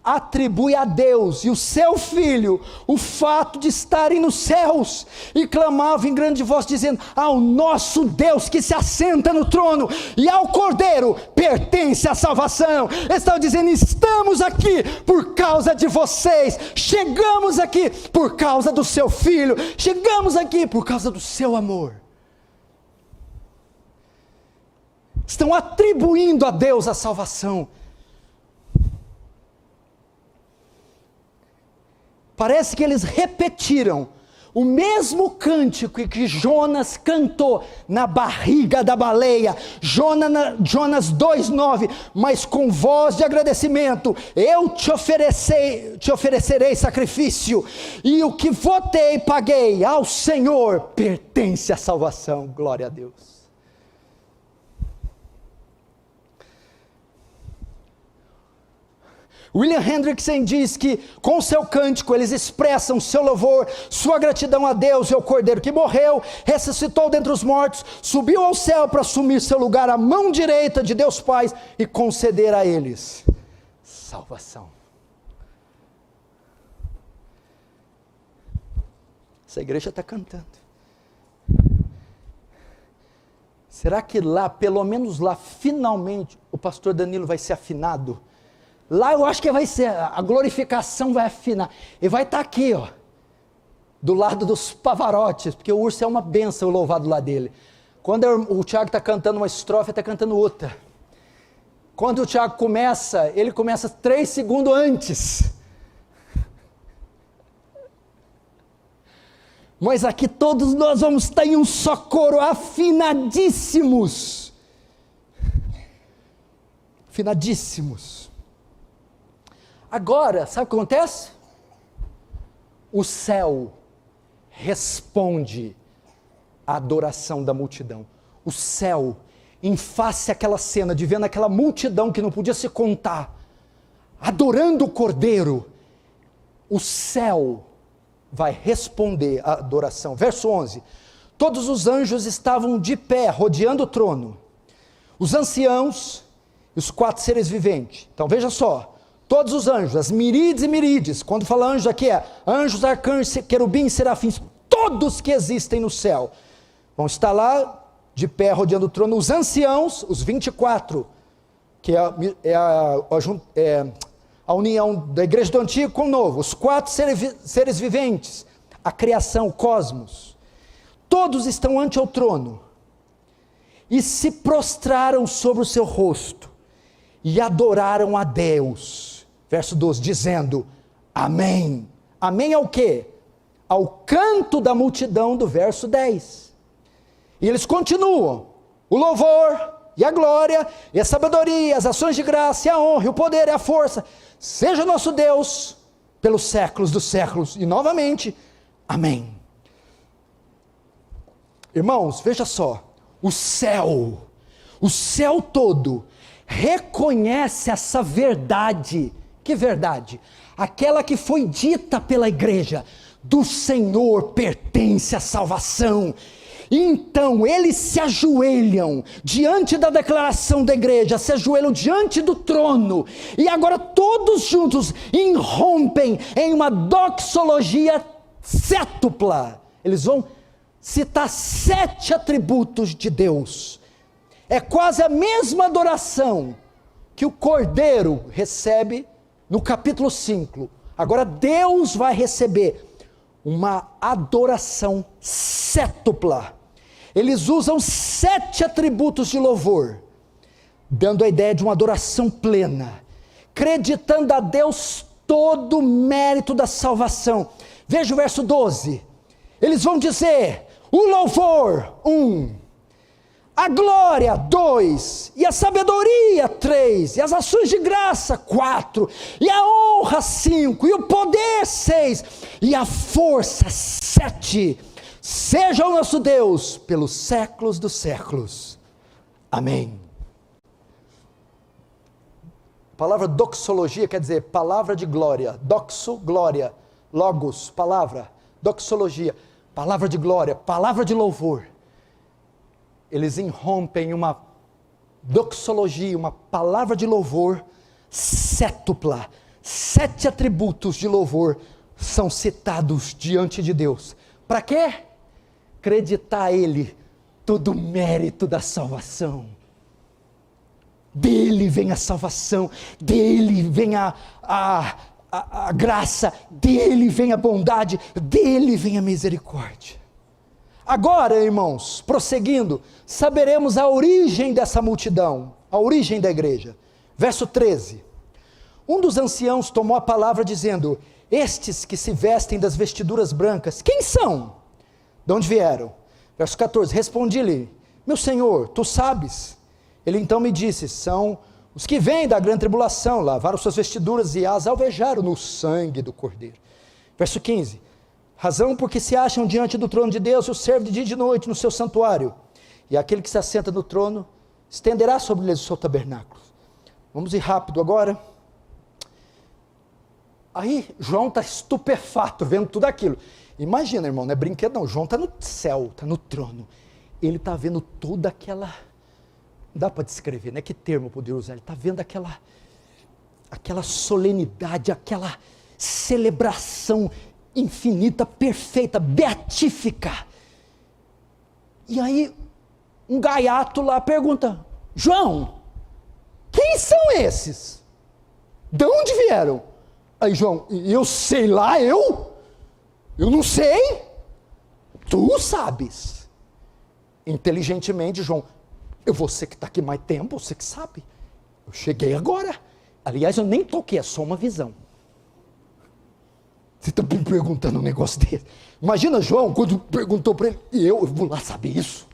atribui a Deus e o seu Filho o fato de estarem nos céus, e clamava em grande voz, dizendo: ao nosso Deus que se assenta no trono e ao Cordeiro pertence a salvação. Eles estavam dizendo: estamos aqui por causa de vocês, chegamos aqui por causa do seu Filho, chegamos aqui por causa do seu amor. Estão atribuindo a Deus a salvação. Parece que eles repetiram o mesmo cântico que Jonas cantou na barriga da baleia, Jonas 2,9, mas com voz de agradecimento: eu te oferecerei sacrifício, e o que votei, paguei ao Senhor, pertence à salvação. Glória a Deus. William Hendrickson diz que com seu cântico eles expressam seu louvor, sua gratidão a Deus e ao Cordeiro que morreu, ressuscitou dentre os mortos, subiu ao céu para assumir seu lugar à mão direita de Deus Pai e conceder a eles salvação. Essa igreja está cantando. Será que lá, pelo menos lá, finalmente o pastor Danilo vai ser afinado? Lá eu acho que vai ser, a glorificação vai afinar. Ele vai estar aqui, ó, do lado dos Pavarotti, porque o Urso é uma bênção, o louvado lá dele. Quando o Tiago está cantando uma estrofe, ele está cantando outra. Quando o Tiago começa, ele começa 3 segundos antes. Mas aqui todos nós vamos estar em um só coro, afinadíssimos. Afinadíssimos. Agora, sabe o que acontece? O céu responde à adoração da multidão. O céu, em face àquela cena, de vendo aquela multidão que não podia se contar, adorando o Cordeiro, o céu vai responder à adoração. Verso 11, todos os anjos estavam de pé, rodeando o trono, os anciãos e os 4 seres viventes. Então veja só, todos os anjos, as miríades e miríades, quando fala anjos aqui é anjos, arcanjos, querubins, serafins, todos que existem no céu, vão estar lá de pé rodeando o trono, os anciãos, os 24, que é a união da igreja do antigo com o novo, os 4 seres viventes, a criação, o cosmos, todos estão ante o trono, e se prostraram sobre o seu rosto, e adoraram a Deus, verso 12, dizendo, amém, amém ao quê? Ao canto da multidão do verso 10, e eles continuam, o louvor, e a glória, e a sabedoria, as ações de graça, e a honra, e o poder, e a força, seja nosso Deus, pelos séculos dos séculos, e novamente, amém. Irmãos, veja só, o céu todo, reconhece essa verdade, que verdade? Aquela que foi dita pela igreja, do Senhor pertence a salvação. Então eles se ajoelham diante da declaração da igreja, se ajoelham diante do trono, e agora todos juntos irrompem em uma doxologia sétupla. Eles vão citar 7 atributos de Deus. É quase a mesma adoração que o Cordeiro recebe no capítulo 5. Agora Deus vai receber uma adoração sétupla. Eles usam 7 atributos de louvor, dando a ideia de uma adoração plena, acreditando a Deus todo o mérito da salvação. Veja o verso 12, eles vão dizer, o louvor, 1, a glória, 2, e a sabedoria, 3, e as ações de graça, 4, e a honra, 5, e o poder, 6, e a força, 7, seja o nosso Deus pelos séculos dos séculos, amém. A palavra doxologia quer dizer palavra de glória, doxo, glória, logos, palavra, doxologia, palavra de glória, palavra de louvor. Eles irrompem uma doxologia, uma palavra de louvor sétupla, 7 atributos de louvor são citados diante de Deus, para quê? Acreditar a Ele todo o mérito da salvação, dele vem a salvação, dele vem a graça, dele vem a bondade, dele vem a misericórdia. Agora, irmãos, prosseguindo, saberemos a origem dessa multidão, a origem da igreja. Verso 13, um dos anciãos tomou a palavra dizendo, estes que se vestem das vestiduras brancas, quem são? De onde vieram? Verso 14, respondi-lhe, meu senhor, tu sabes. Ele então me disse, são os que vêm da grande tribulação, lavaram suas vestiduras e as alvejaram no sangue do Cordeiro. Verso 15, razão porque se acham diante do trono de Deus, e o serve de dia e de noite no seu santuário, e aquele que se assenta no trono, estenderá sobre eles o seu tabernáculo. Vamos ir rápido agora. Aí João está estupefato, vendo tudo aquilo. Imagina, irmão, não é brinquedo não, João está no céu, está no trono. Ele está vendo toda aquela, não dá para descrever, né? Que termo eu poderia usar? Ele está vendo aquela solenidade, aquela celebração infinita, perfeita, beatífica. E aí, um gaiato lá pergunta, João, quem são esses? De onde vieram? Aí João, eu sei lá, eu não sei, tu sabes. Inteligentemente, João, você que está aqui mais tempo, você que sabe, eu cheguei agora, aliás eu nem toquei, é só uma visão. Você está me perguntando um negócio desse? Imagina João, quando perguntou para ele, e eu vou lá saber isso.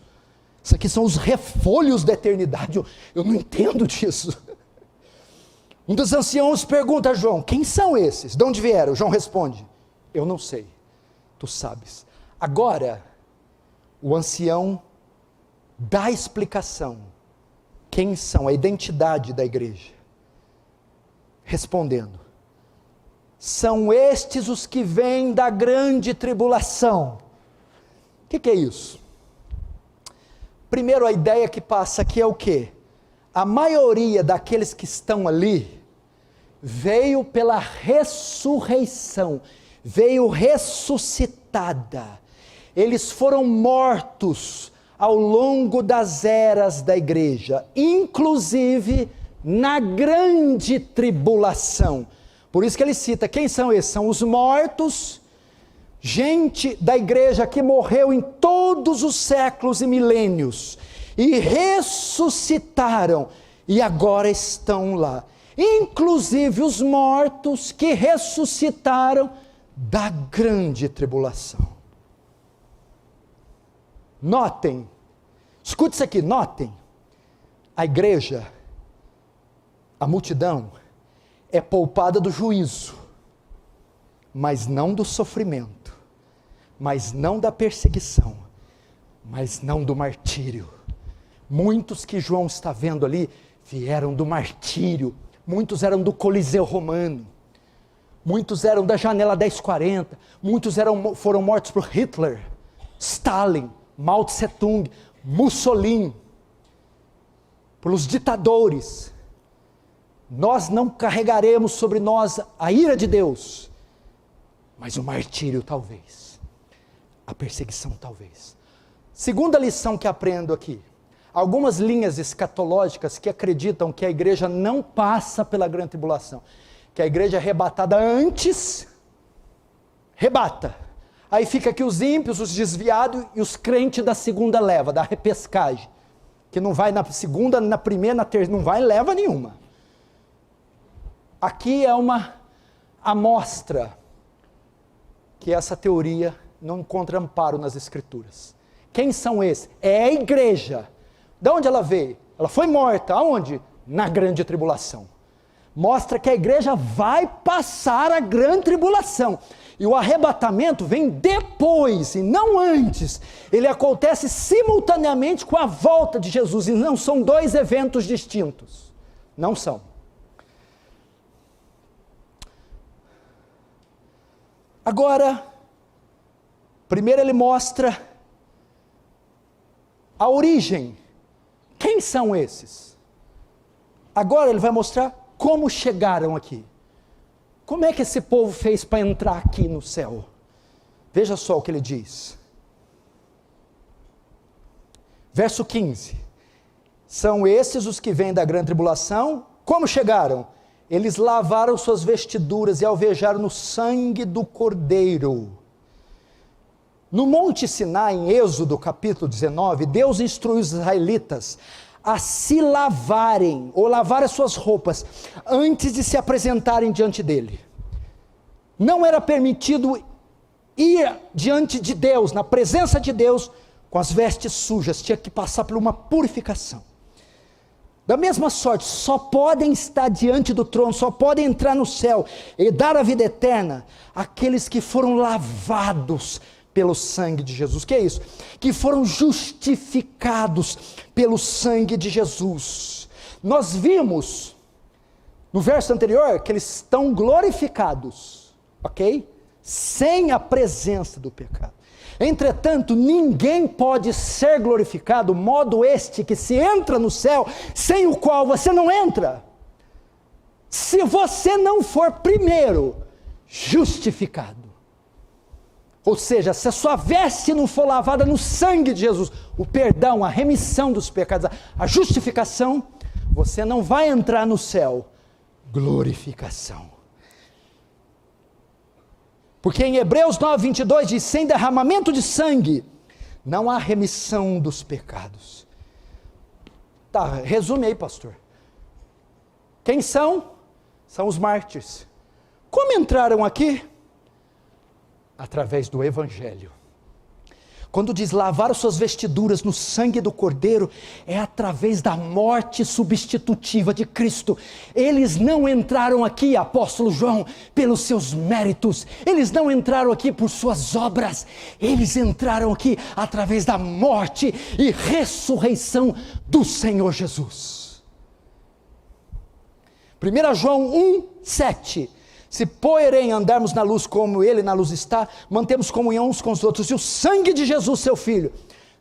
Isso aqui são os refolhos da eternidade, eu não entendo disso. Um dos anciãos pergunta a João, quem são esses? De onde vieram? João responde, eu não sei, tu sabes. Agora, o ancião dá a explicação, quem são, a identidade da igreja. Respondendo, são estes os que vêm da grande tribulação. O que é isso? Primeiro, a ideia que passa aqui é o quê? A maioria daqueles que estão ali veio pela ressurreição, veio ressuscitada. Eles foram mortos ao longo das eras da igreja, inclusive na grande tribulação. Por isso que ele cita, quem são esses? São os mortos, gente da igreja que morreu em todos os séculos e milênios, e ressuscitaram, e agora estão lá. Inclusive os mortos que ressuscitaram da grande tribulação. Notem, escute isso aqui, notem, a igreja, a multidão, é poupada do juízo, mas não do sofrimento, mas não da perseguição, mas não do martírio. Muitos que João está vendo ali, vieram do martírio, muitos eram do Coliseu Romano, muitos eram da janela 1040, muitos foram mortos por Hitler, Stalin, Mao Tse Tung, Mussolini, pelos ditadores. Nós não carregaremos sobre nós a ira de Deus, mas o martírio talvez, a perseguição talvez. Segunda lição que aprendo aqui, algumas linhas escatológicas que acreditam que a igreja não passa pela grande tribulação, que a igreja é arrebatada antes, rebata. Aí fica aqui os ímpios, os desviados e os crentes da segunda leva, da repescagem, que não vai na segunda, na primeira, na terceira, não vai em leva nenhuma. Aqui é uma amostra que essa teoria não encontra amparo nas escrituras. Quem são esses? É a igreja. De onde ela veio? Ela foi morta, aonde? Na grande tribulação. Mostra que a igreja vai passar a grande tribulação. E o arrebatamento vem depois e não antes. Ele acontece simultaneamente com a volta de Jesus. E não são dois eventos distintos. Não são. Agora, primeiro ele mostra a origem. Quem são esses? Agora ele vai mostrar como chegaram aqui. Como é que esse povo fez para entrar aqui no céu? Veja só o que ele diz. Verso 15. São esses os que vêm da grande tribulação. Como chegaram? Eles lavaram suas vestiduras e alvejaram no sangue do Cordeiro. No Monte Sinai, em Êxodo capítulo 19, Deus instruiu os israelitas a se lavarem, ou lavar as suas roupas, antes de se apresentarem diante dele. Não era permitido ir diante de Deus, na presença de Deus, com as vestes sujas, tinha que passar por uma purificação. Da mesma sorte, só podem estar diante do trono, só podem entrar no céu e dar a vida eterna aqueles que foram lavados pelo sangue de Jesus. O que é isso? Que foram justificados pelo sangue de Jesus. Nós vimos No verso anterior, que eles estão glorificados, ok? Sem a presença do pecado. Entretanto, ninguém pode ser glorificado, modo este que se entra no céu, sem o qual você não entra. Se você não for primeiro justificado. Ou seja, se a sua veste não for lavada no sangue de Jesus, o perdão, a remissão dos pecados, a justificação, você não vai entrar no céu. Glorificação. Porque em Hebreus 9:22 diz, sem derramamento de sangue, não há remissão dos pecados. Tá, resume aí, pastor. Quem são? São os mártires. Como entraram aqui? Através do Evangelho. Quando diz lavar as suas vestiduras no sangue do Cordeiro, é através da morte substitutiva de Cristo. Eles não entraram aqui, apóstolo João, pelos seus méritos. Eles não entraram aqui por suas obras. Eles entraram aqui através da morte e ressurreição do Senhor Jesus. 1 João 1:7. Se porém andarmos na luz como Ele na luz está, mantemos comunhão uns com os outros, e o sangue de Jesus, seu Filho,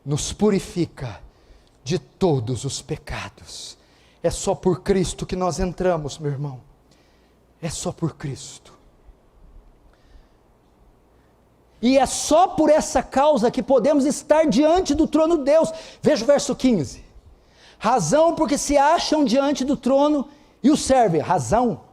nos purifica de todos os pecados. É só por Cristo que nós entramos, meu irmão. É só por Cristo. E é só por essa causa que podemos estar diante do trono de Deus. Veja o verso 15. Razão porque se acham diante do trono e o servem. Razão.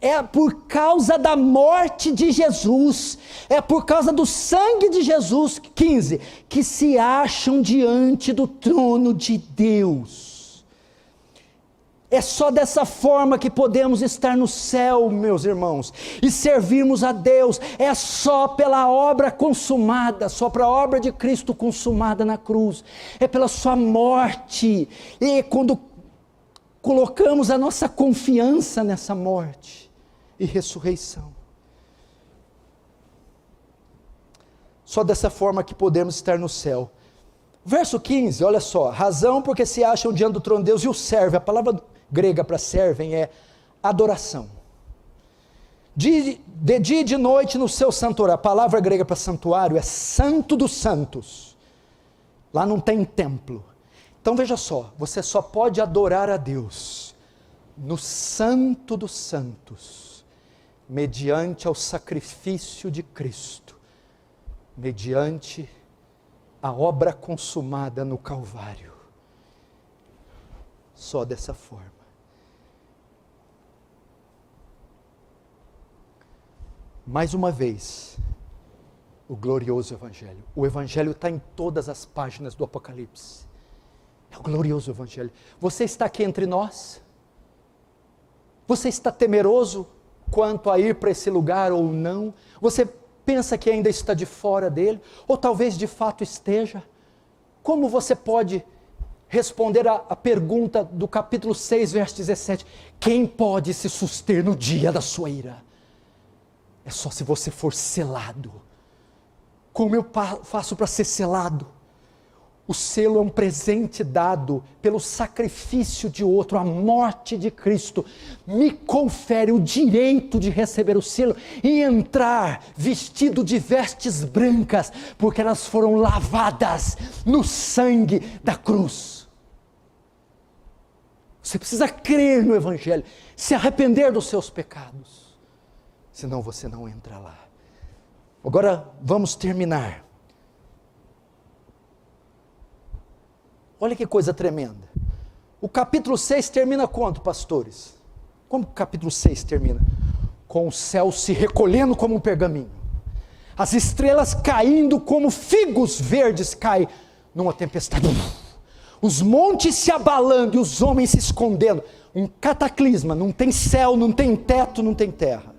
É por causa da morte de Jesus, é por causa do sangue de Jesus, 15, que se acham diante do trono de Deus. É só dessa forma que podemos estar no céu, meus irmãos, e servirmos a Deus. É só pela obra consumada, só pela obra de Cristo consumada na cruz, é pela sua morte, e quando colocamos a nossa confiança nessa morte e ressurreição. Só dessa forma que podemos estar no céu. Verso 15, olha só. Razão porque se acham diante do trono de Deus e o servem. A palavra grega para servem é adoração. De dia e de noite no seu santuário. A palavra grega para santuário é santo dos santos. Lá não tem templo. Então veja só, você só pode adorar a Deus no santo dos santos, mediante ao sacrifício de Cristo, mediante a obra consumada no Calvário. Só dessa forma. Mais uma vez, o glorioso Evangelho. O Evangelho está em todas as páginas do Apocalipse. É o glorioso Evangelho. Você está aqui entre nós? Você está temeroso quanto a ir para esse lugar ou não? Você pensa que ainda está de fora dele? Ou talvez de fato esteja? Como você pode responder a pergunta do capítulo 6, verso 17? Quem pode se suster no dia da sua ira? É só se você for selado. Como eu faço para ser selado? O selo é um presente dado pelo sacrifício de outro, a morte de Cristo me confere o direito de receber o selo e entrar vestido de vestes brancas, porque elas foram lavadas no sangue da cruz. Você precisa crer no Evangelho, se arrepender dos seus pecados, senão você não entra lá. Agora vamos terminar. Olha que coisa tremenda. O capítulo 6 termina quanto, pastores? Como o capítulo 6 termina? Com o céu se recolhendo como um pergaminho. As estrelas caindo como figos verdes caem numa tempestade. Os montes se abalando e os homens se escondendo. Um cataclisma, não tem céu, não tem teto, não tem terra.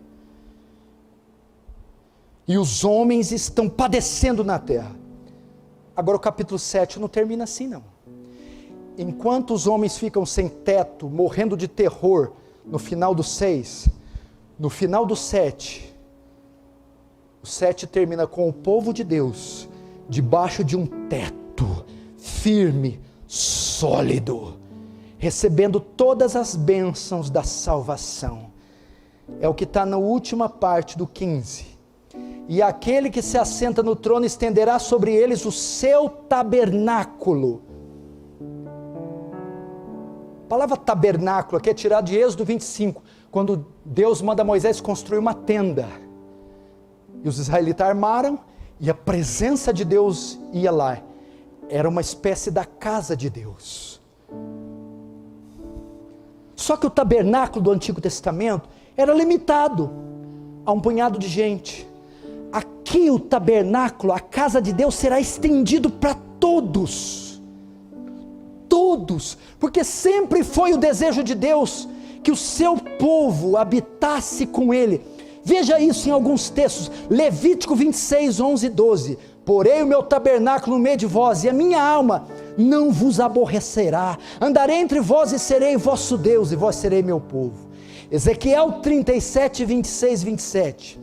E os homens estão padecendo na terra. Agora o capítulo 7 não termina assim não. Enquanto os homens ficam sem teto, morrendo de terror, no final do 6, no final do 7, o 7 termina com o povo de Deus, debaixo de um teto, firme, sólido. recebendo todas as bênçãos da salvação. É o que está na última parte do 15. E aquele que se assenta no trono estenderá sobre eles o seu tabernáculo. A palavra tabernáculo aqui é tirada de Êxodo 25, quando Deus manda Moisés construir uma tenda. E os israelitas armaram, e a presença de Deus ia lá. Era uma espécie da casa de Deus. Só que o tabernáculo do Antigo Testamento era limitado a um punhado de gente. Aqui o tabernáculo, a casa de Deus, será estendido para todos. Todos, porque sempre foi o desejo de Deus que o seu povo habitasse com ele. Veja isso em alguns textos, Levítico 26, 11 e 12. Porei o meu tabernáculo no meio de vós, e a minha alma não vos aborrecerá. Andarei entre vós e serei vosso Deus, e vós serei meu povo. Ezequiel 37, 26, 27.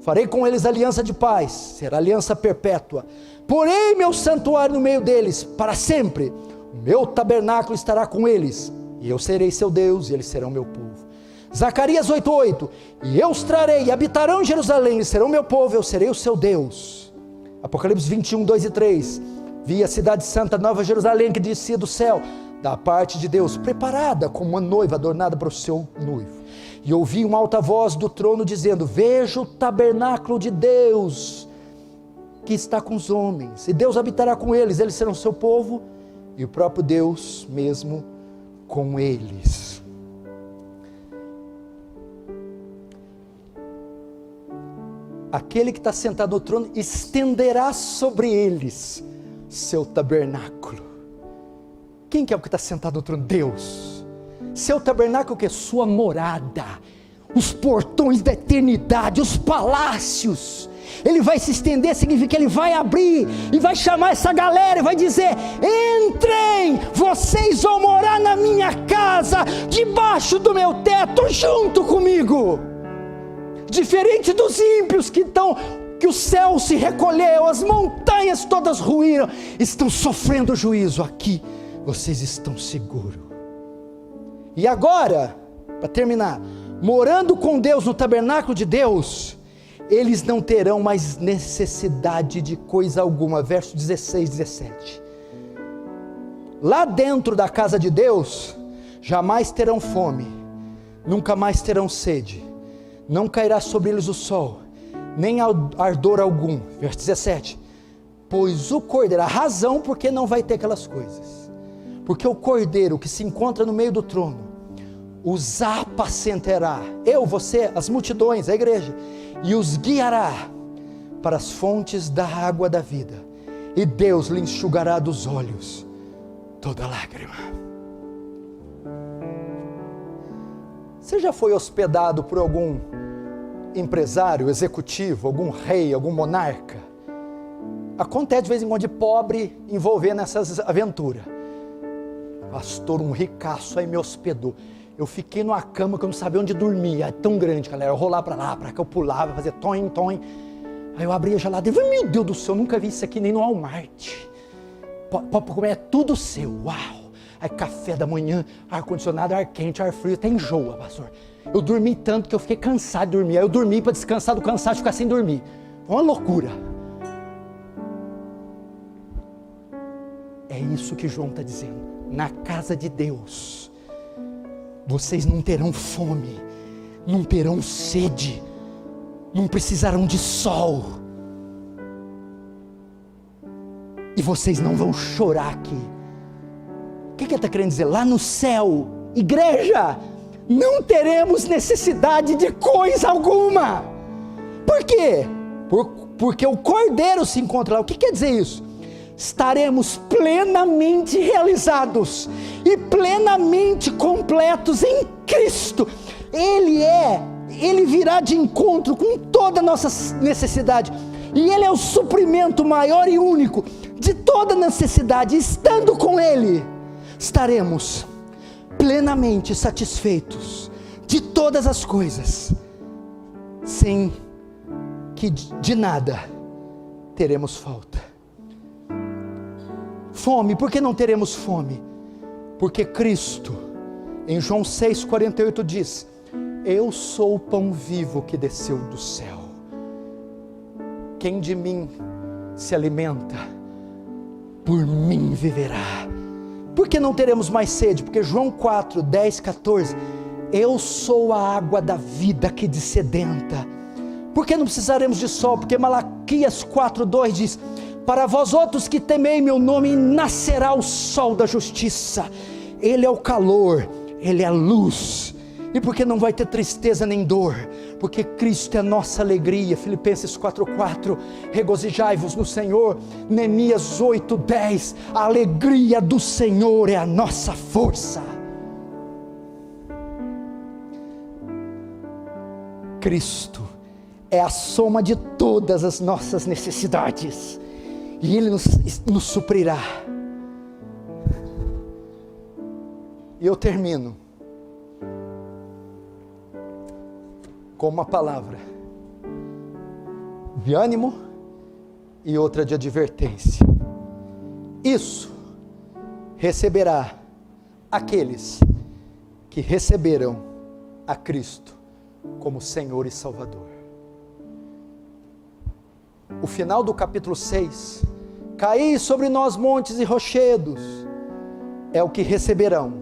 Farei com eles aliança de paz, será aliança perpétua. Porei meu santuário no meio deles, para sempre. O meu tabernáculo estará com eles, e eu serei seu Deus, e eles serão meu povo. Zacarias 8:8. E eu os trarei, e habitarão em Jerusalém, e serão meu povo, eu serei o seu Deus. Apocalipse 21, 2 e 3. Vi a cidade santa, Nova Jerusalém, que descia do céu, da parte de Deus, preparada como uma noiva adornada para o seu noivo. E ouvi uma alta voz do trono dizendo: vejo o tabernáculo de Deus, que está com os homens, e Deus habitará com eles, eles serão seu povo, e o próprio Deus mesmo com eles. Aquele que está sentado no trono estenderá sobre eles seu tabernáculo. Quem que é o que está sentado no trono? Deus. Seu tabernáculo, que é sua morada, os portões da eternidade, os palácios. Ele vai se estender, significa que ele vai abrir e vai chamar essa galera e vai dizer: entrem, vocês vão morar na minha casa, debaixo do meu teto, junto comigo. Diferente dos ímpios que o céu se recolheu, as montanhas todas ruíram, estão sofrendo juízo. Aqui vocês estão seguros. E agora, para terminar, morando com Deus no tabernáculo de Deus, eles não terão mais necessidade de coisa alguma. Verso 16, 17. Lá dentro da casa de Deus, jamais terão fome, nunca mais terão sede, não cairá sobre eles o sol, nem ardor algum. Verso 17. Pois o cordeiro, a razão porque não vai ter aquelas coisas, porque o cordeiro que se encontra no meio do trono os apacentará, eu, você, as multidões, a igreja, e os guiará para as fontes da água da vida, e Deus lhe enxugará dos olhos toda lágrima. Você já foi hospedado por algum empresário, executivo, algum rei, algum monarca? Acontece de vez em quando de pobre envolver nessas aventuras. Pastor, um ricaço aí me hospedou. Eu fiquei numa cama que eu não sabia onde dormir. É tão grande, galera. Eu rolava para lá, para cá, eu pulava, fazia toim, toim. Aí eu abria a geladeira. Meu Deus do céu, nunca vi isso aqui nem no Walmart. Pode comer, é tudo seu. Uau! Aí café da manhã, ar-condicionado, ar quente, ar frio. Até enjoa, pastor. Eu dormi tanto que eu fiquei cansado de dormir. Aí eu dormi para descansar do cansaço e ficar sem dormir. Foi uma loucura. É isso que João está dizendo. Na casa de Deus, vocês não terão fome, não terão sede, não precisarão de sol, e vocês não vão chorar aqui. O que ele está querendo dizer? Lá no céu, igreja, não teremos necessidade de coisa alguma. Por quê? Porque o cordeiro se encontra lá. O que quer dizer isso? Estaremos plenamente realizados e plenamente completos em Cristo. Ele virá de encontro com toda a nossa necessidade, e Ele é o suprimento maior e único de toda necessidade. Estando com Ele, estaremos plenamente satisfeitos de todas as coisas, sem que de nada teremos falta. Fome, por que não teremos fome? Porque Cristo Em João 6,48 diz: eu sou o pão vivo que desceu do céu. Quem de mim se alimenta, por mim viverá. Por que não teremos mais sede? Porque João 4, 10, 14, eu sou a água da vida que dessedenta. Por que não precisaremos de sol? Porque Malaquias 4, 2 diz: para vós outros que temei meu nome, nascerá o sol da justiça. Ele é o calor, Ele é a luz. E por que não vai ter tristeza nem dor? Porque Cristo é a nossa alegria. Filipenses 4:4, regozijai-vos no Senhor. Neemias 8:10, a alegria do Senhor é a nossa força. Cristo é a soma de todas as nossas necessidades, e Ele nos suprirá. E eu termino com uma palavra de ânimo e outra de advertência. Isso receberá aqueles que receberam a Cristo como Senhor e Salvador. O final do capítulo 6, caí sobre nós montes e rochedos, é o que receberão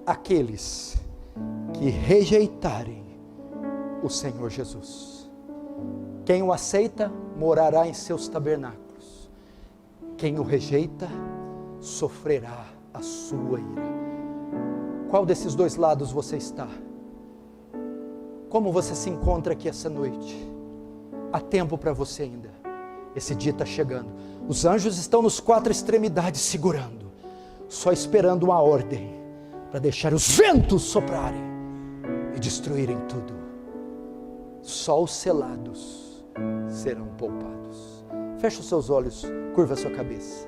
aqueles que rejeitarem o Senhor Jesus. Quem o aceita, morará em seus tabernáculos. Quem o rejeita, sofrerá a sua ira. Qual desses dois lados você está? Como você se encontra aqui essa noite? Há tempo para você ainda. Esse dia está chegando. Os anjos estão nos quatro extremidades segurando, só esperando uma ordem para deixar os ventos soprarem e destruírem tudo. Só os selados serão poupados. Feche os seus olhos, curva a sua cabeça.